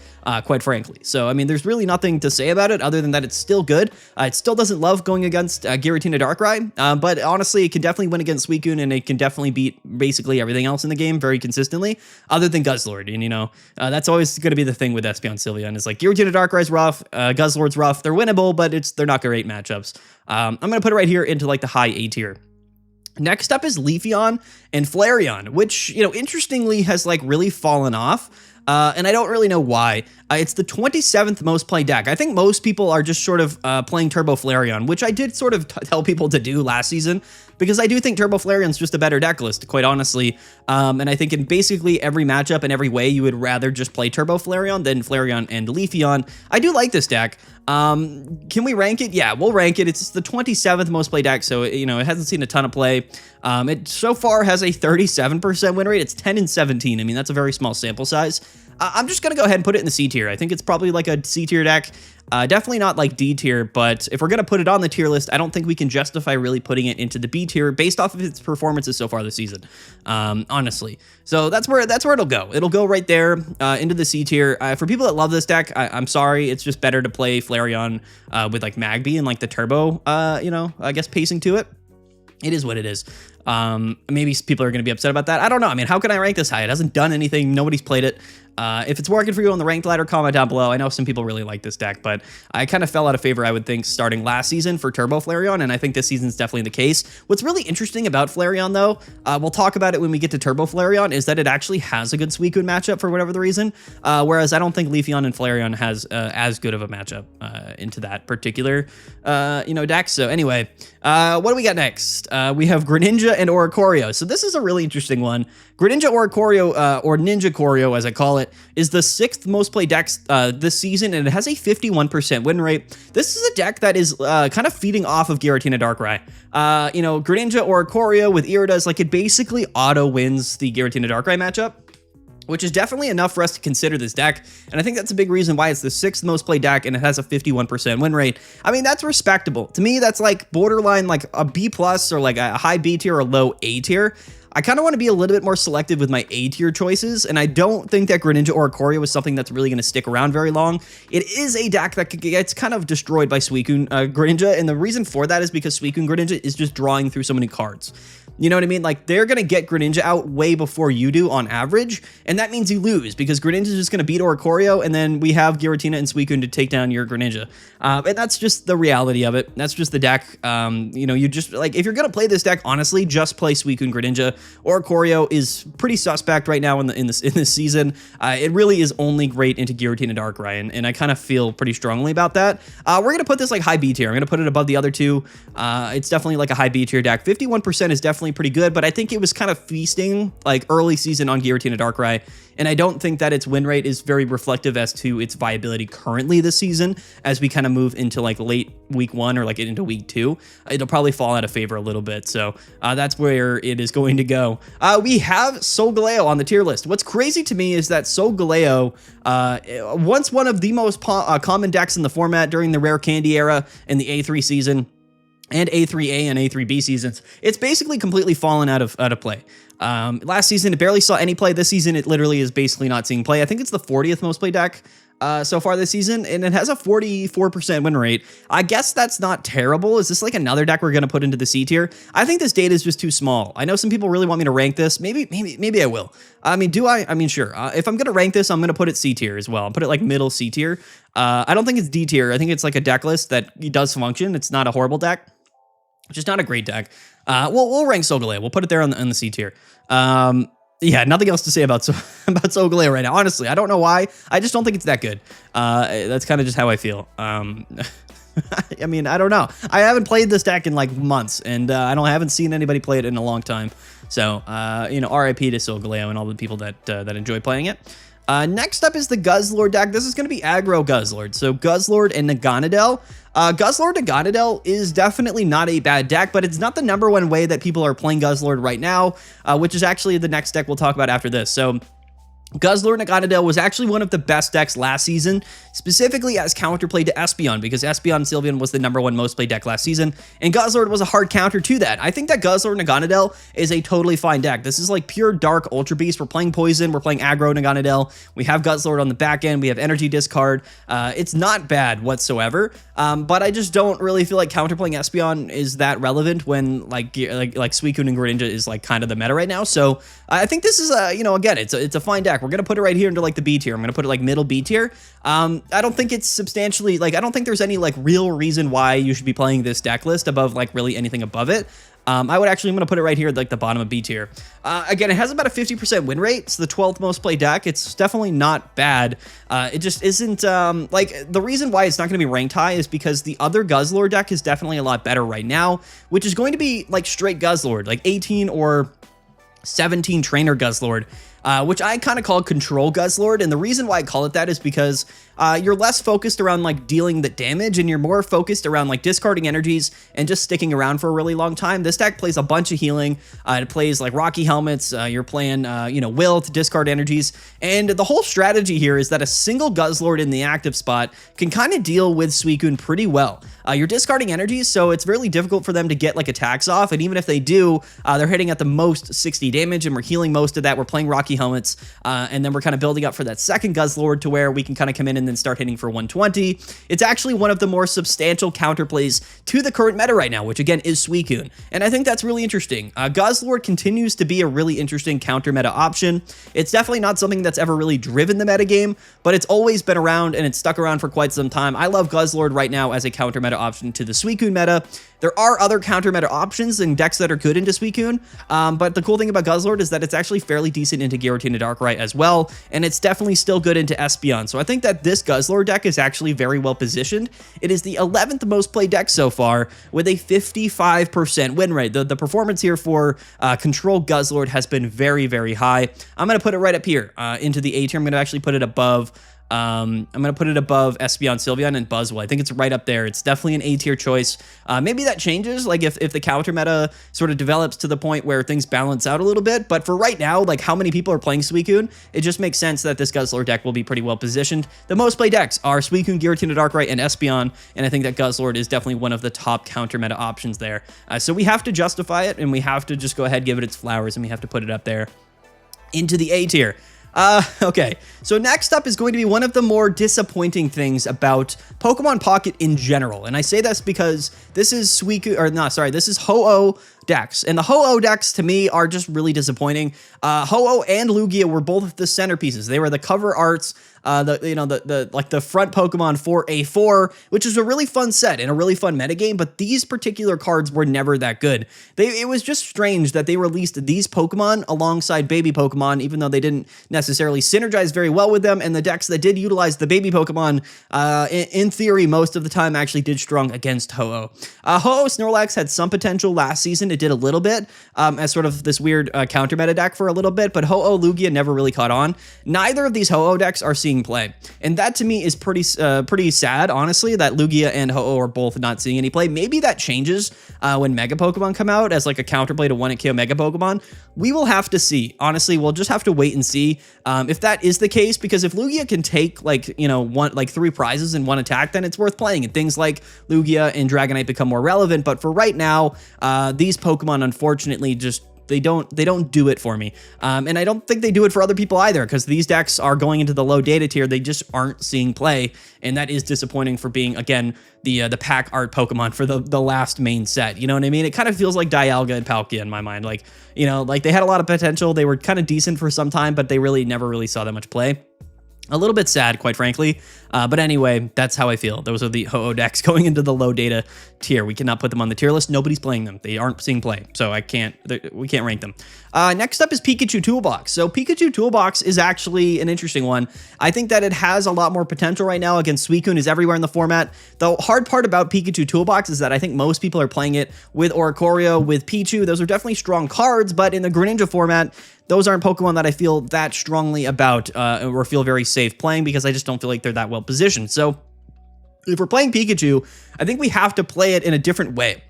quite frankly. So, I mean, there's really nothing to say about it other than that it's still good. It still doesn't love going against Giratina Darkrai, but honestly, it can definitely win against Suicune, and it can definitely beat basically everything else in the game very consistently, other than Guzzlord. And, you know, that's always going to be the thing with Espeon Sylveon. Is like Giratina Darkrai's rough, Guzzlord's rough. They're winnable, but they're not great matchups. I'm going to put it right here into like the high A tier. Next up is Leafeon and Flareon, which, you know, interestingly has like really fallen off. And I don't really know why. It's the 27th most played deck. I think most people are just sort of playing Turbo Flareon, which I did sort of tell people to do last season, because I do think Turbo Flareon's just a better deck list, quite honestly. And I think in basically every matchup and every way, you would rather just play Turbo Flareon than Flareon and Leafeon. I do like this deck. Can we rank it? Yeah, we'll rank it. It's the 27th most played deck, so, you know, it hasn't seen a ton of play. It so far has a 37% win rate. It's 10 and 17. I mean, that's a very small sample size. I'm just going to go ahead and put it in the C tier. I think it's probably like a C tier deck. Definitely not like D tier, but if we're going to put it on the tier list, I don't think we can justify really putting it into the B tier based off of its performances so far this season, honestly. So that's where it'll go. It'll go right there into the C tier. For people that love this deck, I'm sorry. It's just better to play Flareon with like Magby and like the Turbo, you know, I guess pacing to it. It is what it is. Maybe people are going to be upset about that. I don't know. I mean, how can I rank this high? It hasn't done anything. Nobody's played it. If it's working for you on the ranked ladder, comment down below. I know some people really like this deck, but I kind of fell out of favor, I would think, starting last season for Turbo Flareon, and I think this season's definitely the case. What's really interesting about Flareon, though, we'll talk about it when we get to Turbo Flareon, is that it actually has a good Suicune matchup for whatever the reason, whereas I don't think Leafeon and Flareon has as good of a matchup into that particular, you know, deck. So anyway, what do we got next? We have Greninja and Oricorio. So this is a really interesting one. Greninja Oricorio, or Ninja Corio as I call it, is the 6th most played deck this season, and it has a 51% win rate. This is a deck that is kind of feeding off of Giratina Darkrai. You know, Greninja Oricorio with Iridas, like it basically auto wins the Giratina Darkrai matchup, which is definitely enough for us to consider this deck. And I think that's a big reason why it's the 6th most played deck and it has a 51% win rate. I mean, that's respectable. To me, that's like borderline like a B+ or like a high B tier or low A tier. I kind of want to be a little bit more selective with my A tier choices, and I don't think that Greninja Oricorio is something that's really going to stick around very long. It is a deck that gets kind of destroyed by Suicune Greninja, and the reason for that is because Suicune Greninja is just drawing through so many cards. You know what I mean? Like, they're going to get Greninja out way before you do on average, and that means you lose, because Greninja is just going to beat Oricorio, and then we have Giratina and Suicune to take down your Greninja. And that's just the reality of it. That's just the deck. You know, you just, like, if you're going to play this deck, honestly, just play Suicune Greninja. Oricorio is pretty suspect right now in this season. It really is only great into Giratina Darkrai, and I kind of feel pretty strongly about that. We're going to put this, like, high B tier. I'm going to put it above the other two. It's definitely, like, a high B tier deck. 51% is definitely pretty good, but I think it was kind of feasting like early season on Giratina Darkrai, and I don't think that its win rate is very reflective as to its viability currently this season. As we kind of move into like late week 1 or like into week 2, it'll probably fall out of favor a little bit. So that's where it is going to go. We have Solgaleo on the tier list. What's crazy to me is that Solgaleo, once one of the most common decks in the format during the rare candy era in the A3 season, and A3A and A3B seasons, it's basically completely fallen out of play. Last season, it barely saw any play. This season, it literally is basically not seeing play. I think it's the 40th most played deck so far this season, and it has a 44% win rate. I guess that's not terrible. Is this like another deck we're going to put into the C tier? I think this data is just too small. I know some people really want me to rank this. Maybe I will. I mean, do I? I mean, sure. If I'm going to rank this, I'm going to put it C tier as well. I'll put it like middle C tier. I don't think it's D tier. I think it's like a deck list that does function. It's not a horrible deck. Just not a great deck. We'll rank Solgaleo. We'll put it there on the C tier. Yeah, nothing else to say about Solgaleo right now. Honestly, I don't know why. I just don't think it's that good. That's kind of just how I feel. I mean, I don't know. I haven't played this deck in like months, and I haven't seen anybody play it in a long time. So, you know, RIP to Solgaleo and all the people that enjoy playing it. Next up is the Guzzlord deck. This is going to be aggro Guzzlord. So Guzzlord and Nagandel. Guzzlord Nagandel is definitely not a bad deck, but it's not the #1 way that people are playing Guzzlord right now, which is actually the next deck we'll talk about after this. So Guzzlord Nagandel was actually one of the best decks last season, specifically as counterplay to Espeon, because Espeon Sylveon was the #1 most played deck last season, and Guzzlord was a hard counter to that. I think that Guzzlord Nagandel is a totally fine deck. This is like pure Dark Ultra Beast. We're playing Poison, we're playing aggro Nagandel, we have Guzzlord on the back end, we have Energy Discard. It's not bad whatsoever, but I just don't really feel like counterplaying Espeon is that relevant when like Suicune and Greninja is like kind of the meta right now. So I think this is you know, again, it's a fine deck. We're gonna put it right here into like the B tier. I'm gonna put it like middle B tier. I don't think it's substantially like, I don't think there's any like real reason why you should be playing this deck list above like really anything above it. I'm gonna put it right here at like the bottom of B tier. Again, it has about a 50% win rate. It's the 12th most played deck. It's definitely not bad. It just isn't like, the reason why it's not gonna be ranked high is because the other Guzzlord deck is definitely a lot better right now, which is going to be like straight Guzzlord, like 18 or 17 trainer Guzzlord, which I kind of call control Guzzlord. And the reason why I call it that is because you're less focused around like dealing the damage, and you're more focused around like discarding energies and just sticking around for a really long time. This deck plays a bunch of healing. It plays like Rocky Helmets. You're playing, you know, Will to discard energies. And the whole strategy here is that a single Guzzlord in the active spot can kind of deal with Suicune pretty well. You're discarding energies, so it's really difficult for them to get like attacks off. And even if they do, they're hitting at the most 60 damage, and we're healing most of that. We're playing Rocky Helmets, and then we're kind of building up for that second Guzzlord to where we can kind of come in and then start hitting for 120. It's actually one of the more substantial counterplays to the current meta right now, which again is Suicune. And I think that's really interesting. Guzzlord continues to be a really interesting counter meta option. It's definitely not something that's ever really driven the meta game, but it's always been around, and it's stuck around for quite some time. I love Guzzlord right now as a counter meta option to the Suicune meta. There are other counter meta options and decks that are good into Suicune, but the cool thing about Guzzlord is that it's actually fairly decent into Giratina Darkrai as well, and it's definitely still good into Espeon. So I think that this Guzzlord deck is actually very well positioned. It is the 11th most played deck so far with a 55% win rate. The performance here for Control Guzzlord has been very, very high. I'm going to put it right up here into the A tier. I'm going to actually put it above I'm going to put it above Espeon, Sylveon, and Buzzwole. I think it's right up there. It's definitely an A tier choice. Maybe that changes, like if the counter meta sort of develops to the point where things balance out a little bit. But for right now, like how many people are playing Suicune, it just makes sense that this Guzzlord deck will be pretty well positioned. The most played decks are Suicune, Giratina, Darkrai, and Espeon, and I think that Guzzlord is definitely one of the top counter meta options there. So we have to justify it, and we have to just go ahead, give it its flowers, and we have to put it up there into the A tier. Okay, so next up is going to be one of the more disappointing things about Pokemon Pocket in general. And I say this because this is this is Ho-Oh decks. And the Ho-Oh decks to me are just really disappointing. Ho-Oh and Lugia were both the centerpieces. They were the cover arts, the front Pokemon for A4, which is a really fun set and a really fun metagame, but these particular cards were never that good. It was just strange that they released these Pokemon alongside baby Pokemon, even though they didn't necessarily synergize very well with them, and the decks that did utilize the baby Pokemon, in theory, most of the time actually did strong against Ho-Oh. Ho-Oh Snorlax had some potential last season. It did a little bit as sort of this weird counter meta deck for a little bit, but Ho-Oh Lugia never really caught on. Neither of these Ho-Oh decks are seeing play, and that to me is pretty sad, honestly, that Lugia and Ho-Oh are both not seeing any play. Maybe that changes when Mega Pokemon come out as like a counterplay to 1-hit KO Mega Pokemon. We will have to see. Honestly, we'll just have to wait and see if that is the case, because if Lugia can take like 3 prizes in 1 attack, then it's worth playing, and things like Lugia and Dragonite become more relevant. But for right now, these Pokemon unfortunately just they don't do it for me, and I don't think they do it for other people either, because these decks are going into the low data tier. They just aren't seeing play, and that is disappointing for being, again, the pack art Pokemon for the last main set. You know what I mean? It kind of feels like Dialga and Palkia in my mind. Like, you know, like they had a lot of potential. They were kind of decent for some time, but they never really saw that much play. A little bit sad, quite frankly. But anyway, that's how I feel. Those are the Ho-Oh decks going into the low data tier. We cannot put them on the tier list. Nobody's playing them. They aren't seeing play. So we can't rank them. Next up is Pikachu Toolbox. So Pikachu Toolbox is actually an interesting one. I think that it has a lot more potential right now against Suicune, is everywhere in the format. The hard part about Pikachu Toolbox is that I think most people are playing it with Oricorio, with Pichu. Those are definitely strong cards, but in the Greninja format, those aren't Pokemon that I feel that strongly about or feel very safe playing, because I just don't feel like they're that well positioned. So if we're playing Pikachu, I think we have to play it in a different way.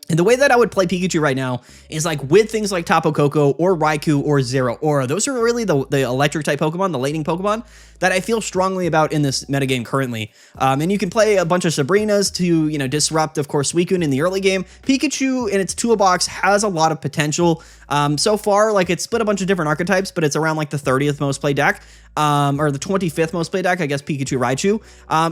And the way that I would play Pikachu right now is like with things like Tapu Koko or Raikou or Zeraora. Those are really the electric type Pokemon, the lightning Pokemon that I feel strongly about in this metagame currently. And you can play a bunch of Sabrinas to, disrupt, of course, Suicune in the early game. Pikachu in its toolbox has a lot of potential. So far, like, it's split a bunch of different archetypes, but it's around like the 30th most played deck. Or the 25th most played deck, I guess, Pikachu Raichu.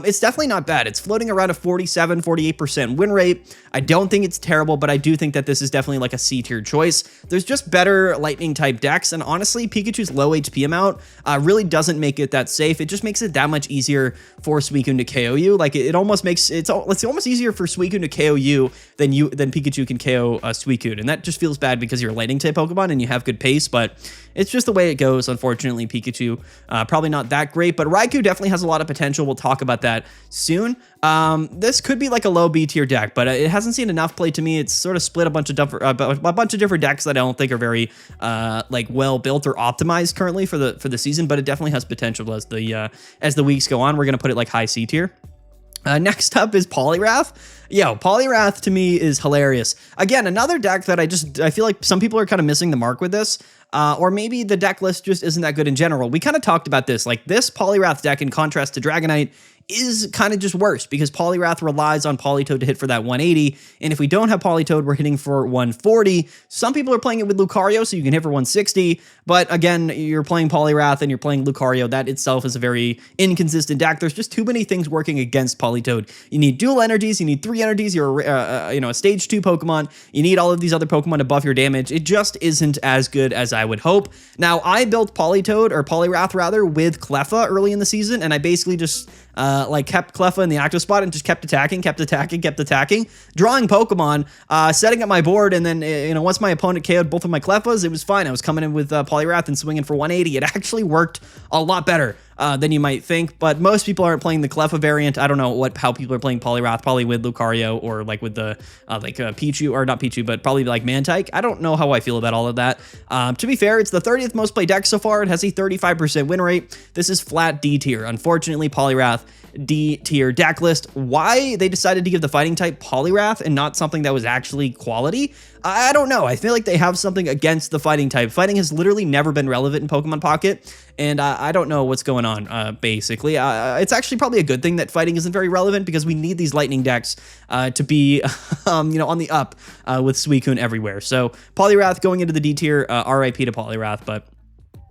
It's definitely not bad. It's floating around a 47, 48% win rate. I don't think it's terrible, but I do think that this is definitely like a C-tier choice. There's just better lightning type decks, and honestly, Pikachu's low HP amount really doesn't make it that safe. It just makes it that much easier for Suicune to KO you. Like, it almost makes it's almost easier for Suicune to KO you than Pikachu can KO Suicune, and that just feels bad because you're a lightning type Pokemon and you have good pace, but it's just the way it goes. Unfortunately, Pikachu probably not that great, but Raikou definitely has a lot of potential. We'll talk about that soon. This could be like a low B tier deck, but it hasn't seen enough play to me. It's sort of split a bunch of different decks that I don't think are very like well built or optimized currently for the season, but it definitely has potential as the weeks go on. We're gonna put it like high C tier. Next up is Poliwrath. Poliwrath to me is hilarious. Again, another deck that I feel like some people are kind of missing the mark with this. Or maybe the deck list just isn't that good in general. We kind of talked about this. Like, this Poliwrath deck, in contrast to Dragonite, is kind of just worse because Poliwrath relies on Politoed to hit for that 180, and if we don't have Politoed, we're hitting for 140. Some people are playing it with Lucario, so you can hit for 160, but again, you're playing Poliwrath and you're playing Lucario. That itself is a very inconsistent deck. There's just too many things working against Politoed. You need dual energies, you need 3 energies, you're a stage 2 Pokemon, you need all of these other Pokemon to buff your damage. It just isn't as good as I would hope. Now, I built Politoed, or Poliwrath rather, with Cleffa early in the season, and I basically just kept Cleffa in the active spot and just kept attacking, drawing Pokemon, setting up my board, and then, once my opponent KO'd both of my Cleffas, it was fine. I was coming in with Poliwrath and swinging for 180. It actually worked a lot better than you might think, but most people aren't playing the Cleffa variant. I don't know how people are playing Poliwrath, probably with Lucario or like with the Pichu, or not Pichu, but probably like Miltank. I don't know how I feel about all of that. To be fair, it's the 30th most played deck so far. It has a 35% win rate. This is flat D tier. Unfortunately, Poliwrath D tier deck list. Why they decided to give the fighting type Poliwrath and not something that was actually quality, I don't know. I feel like they have something against the fighting type. Fighting has literally never been relevant in Pokemon Pocket, and I don't know what's going on, basically. It's actually probably a good thing that fighting isn't very relevant, because we need these lightning decks to be on the up with Suicune everywhere. So Poliwrath going into the D tier, RIP to Poliwrath, but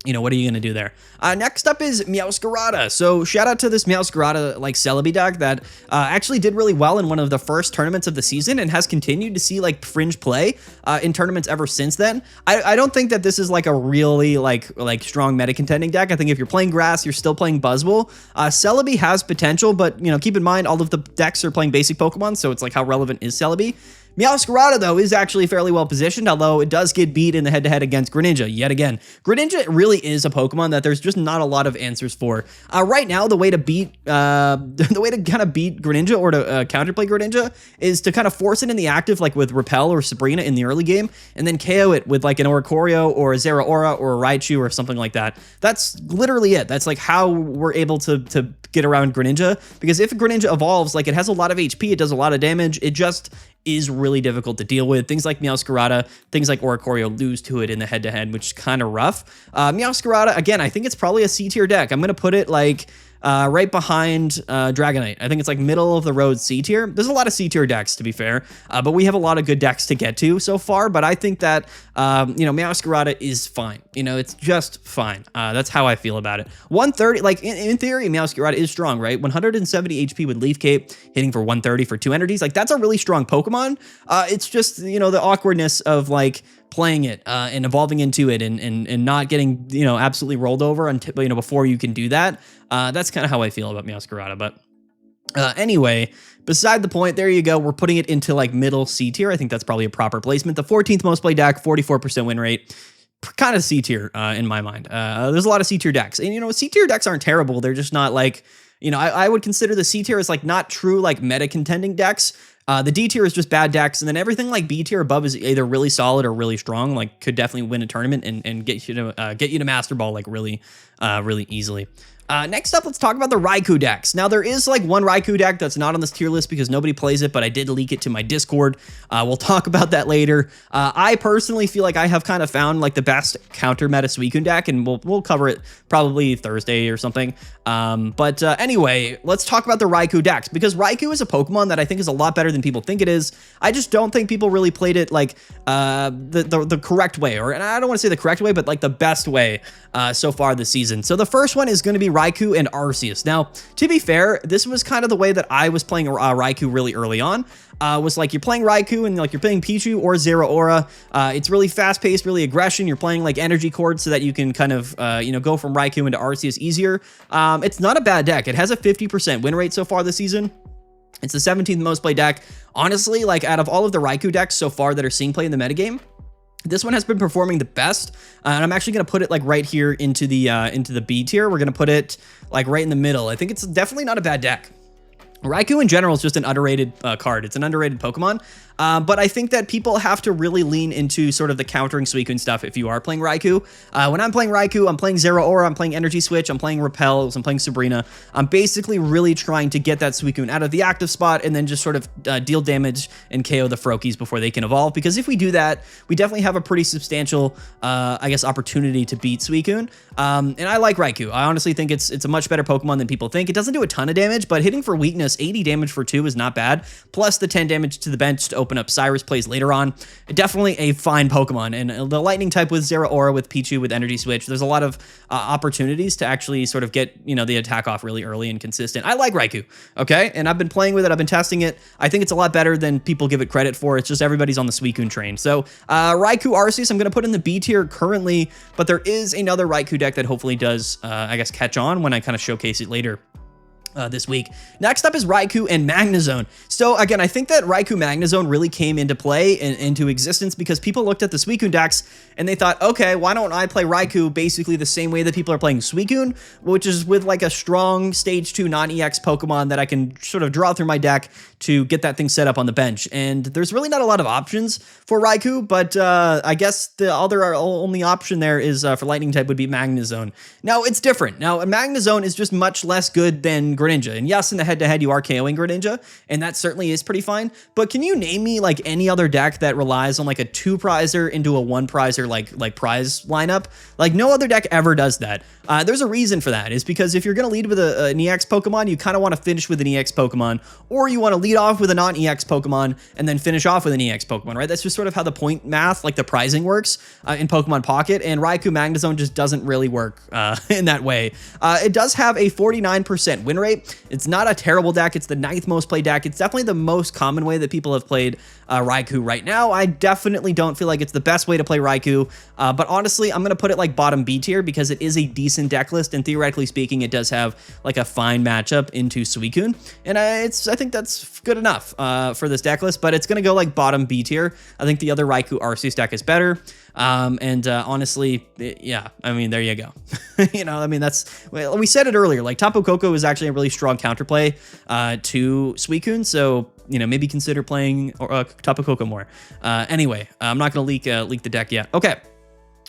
what are you going to do there? Next up is Meowscarada. So shout out to this Meowscarada like Celebi deck that actually did really well in one of the first tournaments of the season and has continued to see like fringe play in tournaments ever since then. I don't think that this is like a really like strong meta contending deck. I think if you're playing grass, you're still playing Buzzwole. Celebi has potential, but keep in mind all of the decks are playing basic Pokemon, so it's like, how relevant is Celebi? Meowscarada, though, is actually fairly well positioned, although it does get beat in the head-to-head against Greninja yet again. Greninja really is a Pokemon that there's just not a lot of answers for. Right now, the way to kind of beat Greninja, or to counterplay Greninja, is to kind of force it in the active, like with Repel or Sabrina in the early game, and then KO it with like an Oricorio or a Zeraora or a Raichu or something like that. That's literally it. That's like how we're able to get around Greninja, because if Greninja evolves, like, it has a lot of HP, it does a lot of damage, it just is really difficult to deal with. Things like Meowscarada, things like Oricorio lose to it in the head-to-head, which is kind of rough. Meowscarada, again, I think it's probably a C-tier deck. I'm going to put it like right behind Dragonite. I think it's like middle of the road C tier. There's a lot of C tier decks, to be fair, but we have a lot of good decks to get to so far. But I think that Meowscarada is fine. It's just fine. That's how I feel about it. 130, like in theory, Meowscarada is strong, right? 170 HP with Leaf Cape, hitting for 130 for 2 energies. Like, that's a really strong Pokemon. It's just the awkwardness of like playing it and evolving into it and not getting, you know, absolutely rolled over until, you know, before you can do that. That's kind of how I feel about Meowscarada. But anyway, beside the point, there you go. We're putting it into like middle C tier. I think that's probably a proper placement. The 14th most played deck, 44% win rate. Kind of C tier in my mind. There's a lot of C tier decks, and you know, C tier decks aren't terrible. They're just not like, you know, I would consider the C tier as like not true like meta contending decks. The D tier is just bad decks, and then everything like B tier above is either really solid or really strong. Like could definitely win a tournament and get you to Master Ball like really easily. Next up, let's talk about the Raikou decks. Now, there is like one Raikou deck that's not on this tier list because nobody plays it, but I did leak it to my Discord. We'll talk about that later. I personally feel like I have kind of found like the best counter meta Suicune deck, and we'll cover it probably Thursday or something. But anyway, let's talk about the Raikou decks, because Raikou is a Pokemon that I think is a lot better than people think it is. I just don't think people really played it like the correct way, and I don't want to say the correct way, but like the best way so far this season. So the first one is going to be Raikou and Arceus. Now, to be fair, this was kind of the way that I was playing Raikou really early on. Was like you're playing Raikou and like you're playing Pichu or Zero Aura. It's really fast-paced, really aggression. You're playing like energy cords so that you can kind of you know, go from Raikou into Arceus easier. It's not a bad deck. It has a 50% win rate so far this season. It's the 17th most played deck. Honestly, like out of all of the Raikou decks so far that are seeing play in the metagame, this one has been performing the best, and I'm actually going to put it like right here into the B tier. We're going to put it like right in the middle. I think it's definitely not a bad deck. Raikou in general is just an underrated card. It's an underrated Pokemon, but I think that people have to really lean into sort of the countering Suicune stuff if you are playing Raikou. When I'm playing Raikou, I'm playing Zero Aura, I'm playing Energy Switch, I'm playing Repel, I'm playing Sabrina. I'm basically really trying to get that Suicune out of the active spot and then just sort of deal damage and KO the Froakies before they can evolve, because if we do that, we definitely have a pretty substantial, I guess, opportunity to beat Suicune. And I like Raikou. I honestly think it's a much better Pokemon than people think. It doesn't do a ton of damage, but hitting for weakness, 80 damage for 2 is not bad. Plus the 10 damage to the bench to open up Cyrus plays later on. Definitely a fine Pokemon. And the Lightning type with Zero Aura, with Pichu, with Energy Switch, there's a lot of opportunities to actually sort of get, you know, the attack off really early and consistent. I like Raikou, okay? And I've been playing with it. I've been testing it. I think it's a lot better than people give it credit for. It's just everybody's on the Suicune train. So Raikou Arceus, I'm going to put in the B tier currently, but there is another Raikou deck that hopefully does, I guess, catch on when I kind of showcase it later this week. Next up is Raikou and Magnezone. So again, I think that Raikou Magnezone really came into play and into existence because people looked at the Suicune decks and they thought, okay, why don't I play Raikou basically the same way that people are playing Suicune, which is with like a strong stage 2 non-EX Pokemon that I can sort of draw through my deck to get that thing set up on the bench. And there's really not a lot of options for Raikou, but I guess the other only option there is for Lightning type would be Magnezone. Now it's different. Now Magnezone is just much less good than Greninja. And yes, in the head-to-head, you are KOing Greninja, and that certainly is pretty fine. But can you name me like any other deck that relies on like a 2-prizer into a 1-prizer like prize lineup? Like no other deck ever does that. There's a reason for that. Is because if you're going to lead with an EX Pokemon, you kind of want to finish with an EX Pokemon, or you want to lead off with a non-EX Pokemon and then finish off with an EX Pokemon, right? That's just sort of how the point math, like the prizing works in Pokemon Pocket, and Raikou Magnezone just doesn't really work in that way. It does have a 49% win rate. It's not a terrible deck. It's the 9th most played deck. It's definitely the most common way that people have played Raikou right now. I definitely don't feel like it's the best way to play Raikou, but honestly, I'm going to put it like bottom B tier because it is a decent deck list, and theoretically speaking, it does have like a fine matchup into Suicune, and I think that's good enough for this deck list, but it's going to go like bottom B tier. I think the other Raikou Arceus deck is better. Honestly, yeah, I mean, there you go. You know, I mean, well, we said it earlier, like Tapu Koko is actually a really strong counterplay to Suicune, so, you know, maybe consider playing Tapu Koko more. Anyway, I'm not going to leak the deck yet. Okay.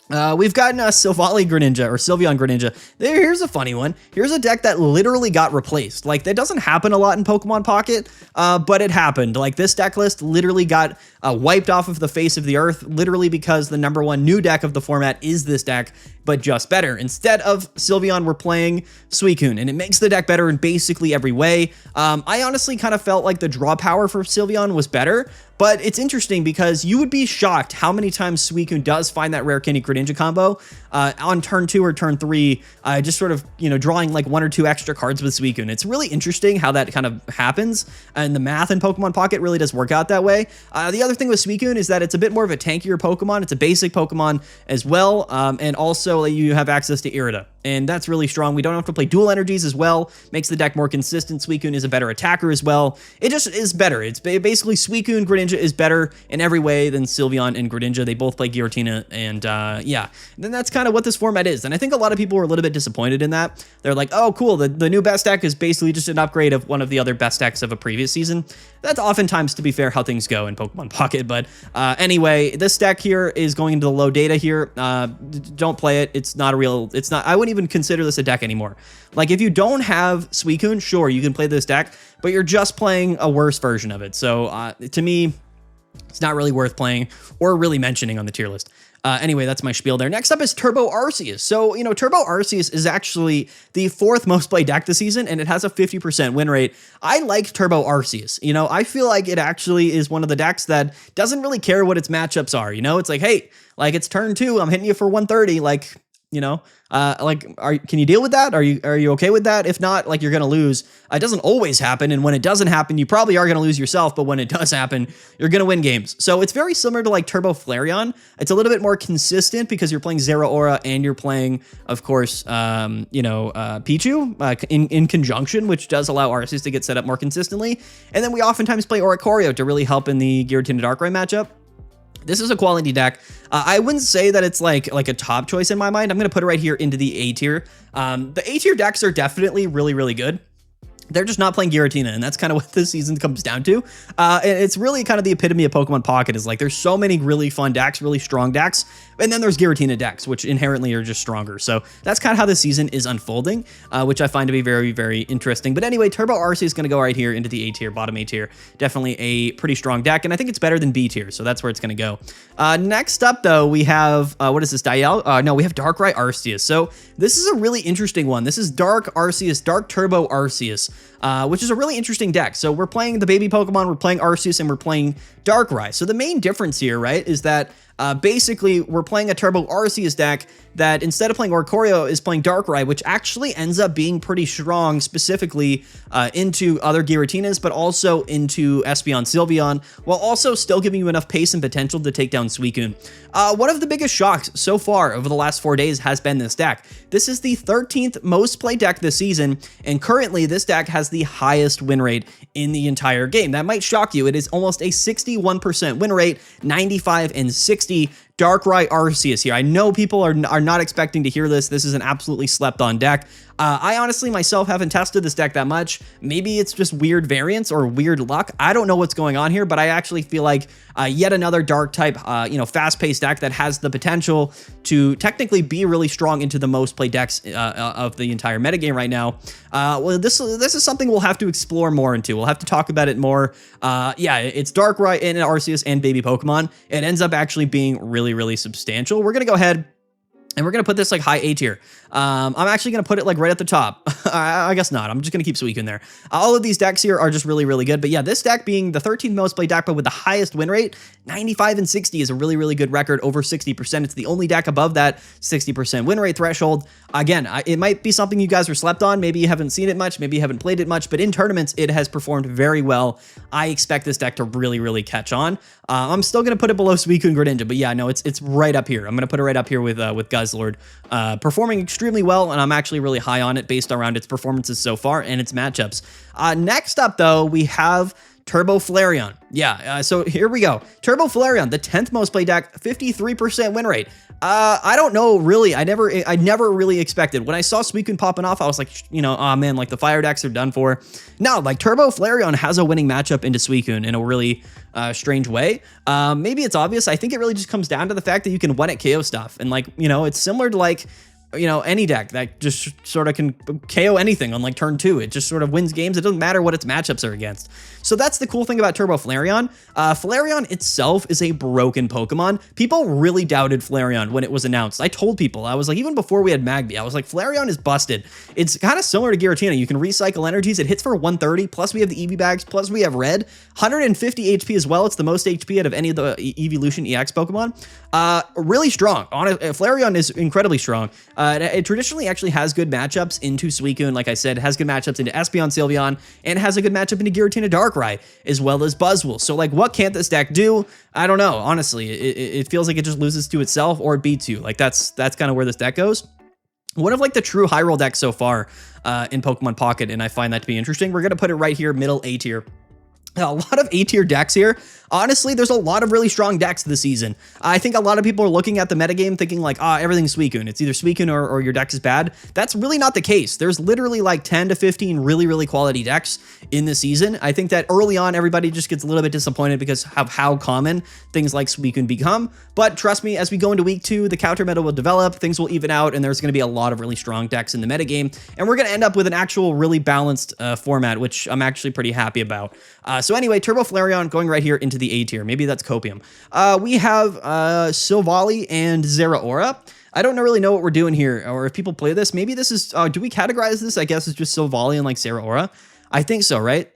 We've gotten a Sylvally Greninja or Sylveon Greninja. Here's a funny one. Here's a deck that literally got replaced. Like that doesn't happen a lot in Pokemon Pocket, but it happened. Like this deck list literally got wiped off of the face of the earth, literally because the #1 new deck of the format is this deck. but just better. Instead of Sylveon, we're playing Suicune, and it makes the deck better in basically every way. I honestly kind of felt like the draw power for Sylveon was better, but it's interesting because you would be shocked how many times Suicune does find that rare Candy Greninja combo on turn 2 or turn 3, just sort of, drawing like 1 or 2 extra cards with Suicune. It's really interesting how that kind of happens, and the math in Pokemon Pocket really does work out that way. The other thing with Suicune is that it's a bit more of a tankier Pokemon. It's a basic Pokemon as well, and also you have access to Irida, and that's really strong. We don't have to play dual energies as well. Makes the deck more consistent. Suicune is a better attacker as well. It just is better. It's basically Suicune Greninja is better in every way than Sylveon and Greninja. They both play Giratina, and yeah. And then that's kind of what this format is. And I think a lot of people were a little bit disappointed in that. They're like, oh, cool. The new best deck is basically just an upgrade of one of the other best decks of a previous season. That's oftentimes, to be fair, how things go in Pokemon Pocket. But anyway, this deck here is going into the low data here. Don't play it. It's not a real, I wouldn't even consider this a deck anymore. Like, if you don't have Suicune, sure, you can play this deck, but you're just playing a worse version of it. So to me, it's not really worth playing or really mentioning on the tier list. Anyway, that's my spiel there. Next up is Turbo Arceus. So, Turbo Arceus is actually the 4th most played deck this season, and it has a 50% win rate. I like Turbo Arceus. I feel like it actually is one of the decks that doesn't really care what its matchups are. It's like, hey, like, it's turn 2, I'm hitting you for 130, like, can you deal with that? Are you okay with that? If not, like, you're going to lose. It doesn't always happen. And when it doesn't happen, you probably are going to lose yourself. But when it does happen, you're going to win games. So it's very similar to like Turbo Flareon. It's a little bit more consistent because you're playing Zeraora and you're playing, of course, Pichu in conjunction, which does allow Arceus to get set up more consistently. And then we oftentimes play Oricorio to really help in the Giratina Darkrai matchup. This is a quality deck. I wouldn't say that it's like a top choice in my mind. I'm going to put it right here into the A tier. The A tier decks are definitely really, really good. They're just not playing Giratina, and that's kind of what this season comes down to. It's really kind of the epitome of Pokemon Pocket, is like there's so many really fun decks, really strong decks, and then there's Giratina decks, which inherently are just stronger. So that's kind of how this season is unfolding, which I find to be very, very interesting. But anyway, Turbo Arceus is going to go right here into the A tier, bottom A tier. Definitely a pretty strong deck, and I think it's better than B tier, so that's where it's going to go. Next up, though, we have, what is this, Dial? No, we have Darkrai Arceus. So this is a really interesting one. This is Dark Arceus, Dark Turbo Arceus. Which is a really interesting deck. So we're playing the baby Pokemon, we're playing Arceus, and we're playing Darkrai. So the main difference here, right, is that basically we're playing a Turbo Arceus deck that instead of playing Oricorio is playing Darkrai, which actually ends up being pretty strong, specifically into other Giratinas, but also into Espeon, Sylveon, while also still giving you enough pace and potential to take down Suicune. One of the biggest shocks so far over the last 4 days has been this deck. This is the 13th most played deck this season, and currently this deck has the highest win rate in the entire game. That might shock you. It is almost a 61% win rate, 95 and 60. Darkrai Arceus here. I know people are not expecting to hear this. This is an absolutely slept on deck. I honestly myself haven't tested this deck that much. Maybe it's just weird variance or weird luck. I don't know what's going on here, but I actually feel like yet another dark type, fast-paced deck that has the potential to technically be really strong into the most played decks of the entire metagame right now. Well, this is something we'll have to explore more into. We'll have to talk about it more. Yeah, it's Darkrai and Arceus and baby Pokemon. It ends up actually being really, really substantial. We're going to go ahead and we're going to put this like high A tier. I'm actually going to put it like right at the top. I guess not. I'm just going to keep Suicune there. All of these decks here are just really, really good. But yeah, this deck being the 13th most played deck, but with the highest win rate, 95 and 60 is a really, really good record, over 60%. It's the only deck above that 60% win rate threshold. Again, it might be something you guys are slept on. Maybe you haven't seen it much. Maybe you haven't played it much. But in tournaments, it has performed very well. I expect this deck to really, really catch on. I'm still going to put it below Suicune and Greninja. But yeah, no, it's right up here. I'm going to put it right up here with Guzzlord. Performing extremely well, and I'm actually really high on it based around its performances so far and its matchups. Next up, though, we have Turbo Flareon. Yeah, so here we go. Turbo Flareon, the 10th most played deck, 53% win rate. I don't know, really. I never really expected. When I saw Suicune popping off, I was like, oh man, like the fire decks are done for. No, like Turbo Flareon has a winning matchup into Suicune in a really strange way. Maybe it's obvious. I think it really just comes down to the fact that you can one-hit KO stuff. And like, it's similar to like any deck that just sort of can KO anything on like turn 2. It just sort of wins games. It doesn't matter what its matchups are against. So that's the cool thing about Turbo Flareon. Flareon itself is a broken Pokemon. People really doubted Flareon when it was announced. I told people, I was like, even before we had Magby, I was like, Flareon is busted. It's kind of similar to Giratina. You can recycle energies. It hits for 130, plus we have the EV bags, plus we have red. 150 HP as well. It's the most HP out of any of the Evolution EX Pokemon. Really strong. Flareon is incredibly strong. It traditionally actually has good matchups into Suicune, like I said. It has good matchups into Espeon, Sylveon, and it has a good matchup into Giratina, Darkrai, as well as Buzzwole. So, like, what can't this deck do? I don't know. Honestly, it feels like it just loses to itself or it beats you. Like, that's kind of where this deck goes. One of like the true high roll decks so far in Pokemon Pocket, and I find that to be interesting. We're going to put it right here, middle A tier. A lot of A tier decks here. Honestly, there's a lot of really strong decks this season. I think a lot of people are looking at the metagame thinking like, everything's Suicune. It's either Suicune or your deck is bad. That's really not the case. There's literally like 10 to 15 really, really quality decks in this season. I think that early on, everybody just gets a little bit disappointed because of how common things like Suicune become. But trust me, as we go into week 2, the counter meta will develop, things will even out, and there's going to be a lot of really strong decks in the metagame. And we're going to end up with an actual really balanced format, which I'm actually pretty happy about. So anyway, Turbo Flareon going right here into the A tier. Maybe that's Copium. We have Silvally and Zeraora. I don't really know what we're doing here, or if people play this. Maybe this is, do we categorize this? I guess it's just Silvally and like Zeraora. I think so, right?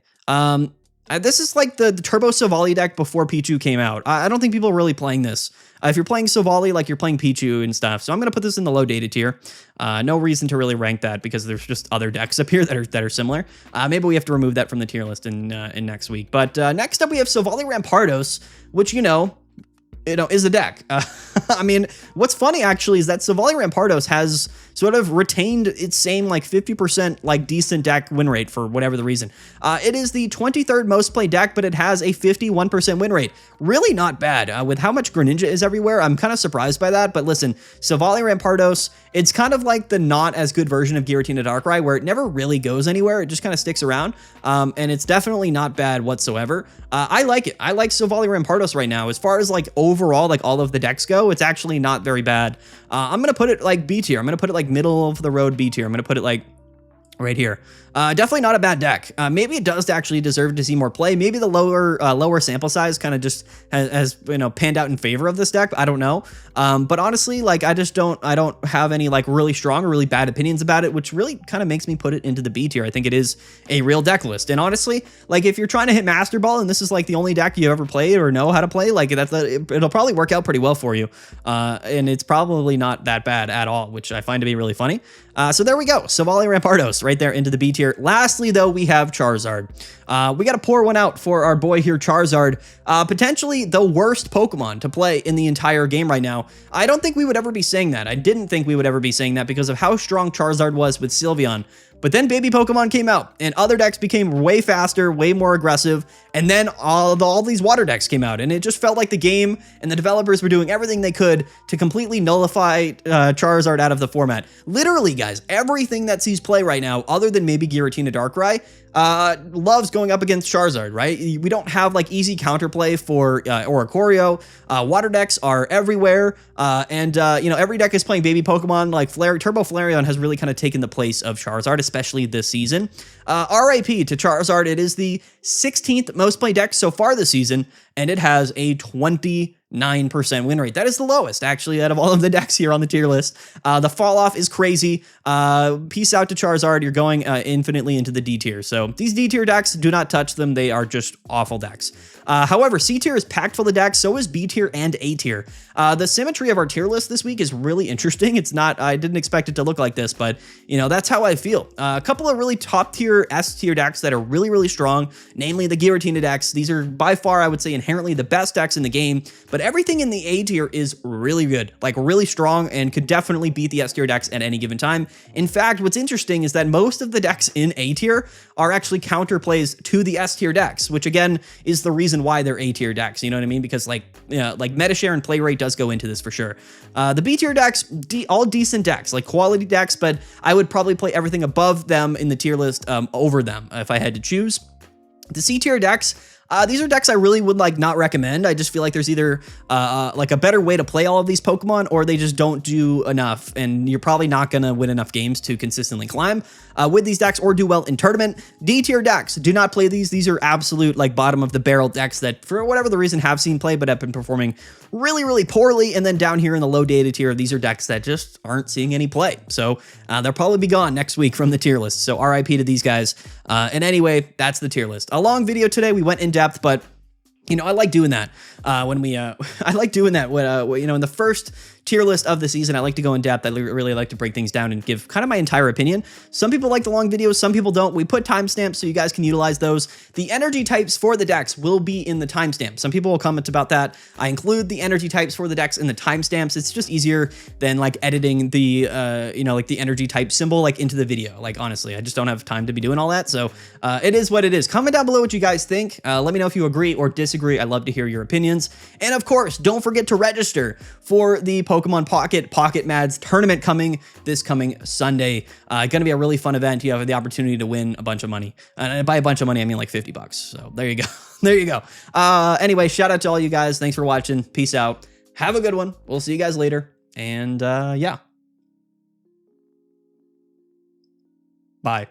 This is like the Turbo Silvally deck before Pichu came out. I don't think people are really playing this. If you're playing Silvally, like you're playing Pichu and stuff. So I'm going to put this in the low data tier. No reason to really rank that because there's just other decks up here that are similar. Maybe we have to remove that from the tier list in next week. But next up, we have Silvally Rampardos, which, is a deck. I mean, what's funny actually is that Silvally Rampardos has sort of retained its same like 50% like decent deck win rate for whatever the reason. It is the 23rd most played deck, but it has a 51% win rate. Really not bad. With how much Greninja is everywhere, I'm kind of surprised by that. But listen, Silvally Rampardos, it's kind of like the not as good version of Giratina Darkrai, where it never really goes anywhere. It just kind of sticks around. And it's definitely not bad whatsoever. I like it. I like Silvally Rampardos right now. As far as like overall, like all of the decks go, it's actually not very bad. I'm going to put it like B tier. I'm going to put it like middle of the road B tier. I'm going to put it like right here. Definitely not a bad deck. Maybe it does actually deserve to see more play. Maybe the lower sample size kind of just has panned out in favor of this deck. I don't know. But honestly, like I don't have any like really strong or really bad opinions about it, which really kind of makes me put it into the B tier. I think it is a real deck list. And honestly, like if you're trying to hit Master Ball and this is like the only deck you ever played or know how to play, like it'll probably work out pretty well for you. And it's probably not that bad at all, which I find to be really funny. So there we go. Silvally Rampardos right there into the B tier. Lastly, though, we have Charizard. We got to pour one out for our boy here, Charizard. Potentially the worst Pokemon to play in the entire game right now. I don't think we would ever be saying that. I didn't think we would ever be saying that because of how strong Charizard was with Sylveon. But then baby Pokemon came out and other decks became way faster, way more aggressive. And then all these water decks came out and it just felt like the game and the developers were doing everything they could to completely nullify Charizard out of the format. Literally, guys, everything that sees play right now, other than maybe Giratina Darkrai, loves going up against Charizard, right? We don't have like easy counterplay for Oricorio. Water decks are everywhere. And every deck is playing baby Pokemon. Like Turbo Flareon has really kind of taken the place of Charizard, especially this season. RIP to Charizard. It is the 16th most played deck so far this season, and it has a 29% win rate. That is the lowest, actually, out of all of the decks here on the tier list. The fall off is crazy. Peace out to Charizard. You're going infinitely into the D tier. So these D tier decks, do not touch them. They are just awful decks. However, C tier is packed full of decks. So is B tier and A tier. The symmetry of our tier list this week is really interesting. It's not, I didn't expect it to look like this, but that's how I feel. A couple of really top tier S tier decks that are really, really strong, namely the Giratina decks. These are by far, I would say, inherently the best decks in the game, but everything in the A tier is really good, like really strong, and could definitely beat the S tier decks at any given time. In fact, what's interesting is that most of the decks in A tier are actually counterplays to the S tier decks, which again is the reason why they're A tier decks. You know what I mean? Because like meta share and play rate does go into this for sure. The B tier decks, all decent decks, like quality decks, but I would probably play everything above them in the tier list over them if I had to choose. The C tier decks, These are decks I really would like not recommend. I just feel like there's either like a better way to play all of these Pokemon, or they just don't do enough, and you're probably not going to win enough games to consistently climb with these decks or do well in tournament. D tier decks, do not play these. These are absolute like bottom of the barrel decks that for whatever the reason have seen play but have been performing really, really poorly. And then down here in the low data tier, these are decks that just aren't seeing any play. So they'll probably be gone next week from the tier list. So RIP to these guys. And anyway, that's the tier list. A long video today. We went in depth, but you know, I like doing that when we, I like doing that when, you know, in the first tier list of the season, I like to go in depth. I really like to break things down and give kind of my entire opinion. Some people like the long videos, some people don't. We put timestamps so you guys can utilize those. The energy types for the decks will be in the timestamp. Some people will comment about that. I include the energy types for the decks in the timestamps. It's just easier than like editing the, you know, like the energy type symbol like into the video. Like, honestly, I just don't have time to be doing all that. So it is what it is. Comment down below what you guys think. Let me know if you agree or disagree. I love to hear your opinions. And of course, don't forget to register for the Pokemon Pocket Mads tournament coming this coming Sunday. Going to be a really fun event. You have the opportunity to win a bunch of money. And by a bunch of money, I mean like $50. So there you go. There you go. Anyway, shout out to all you guys. Thanks for watching. Peace out. Have a good one. We'll see you guys later. And yeah. Bye.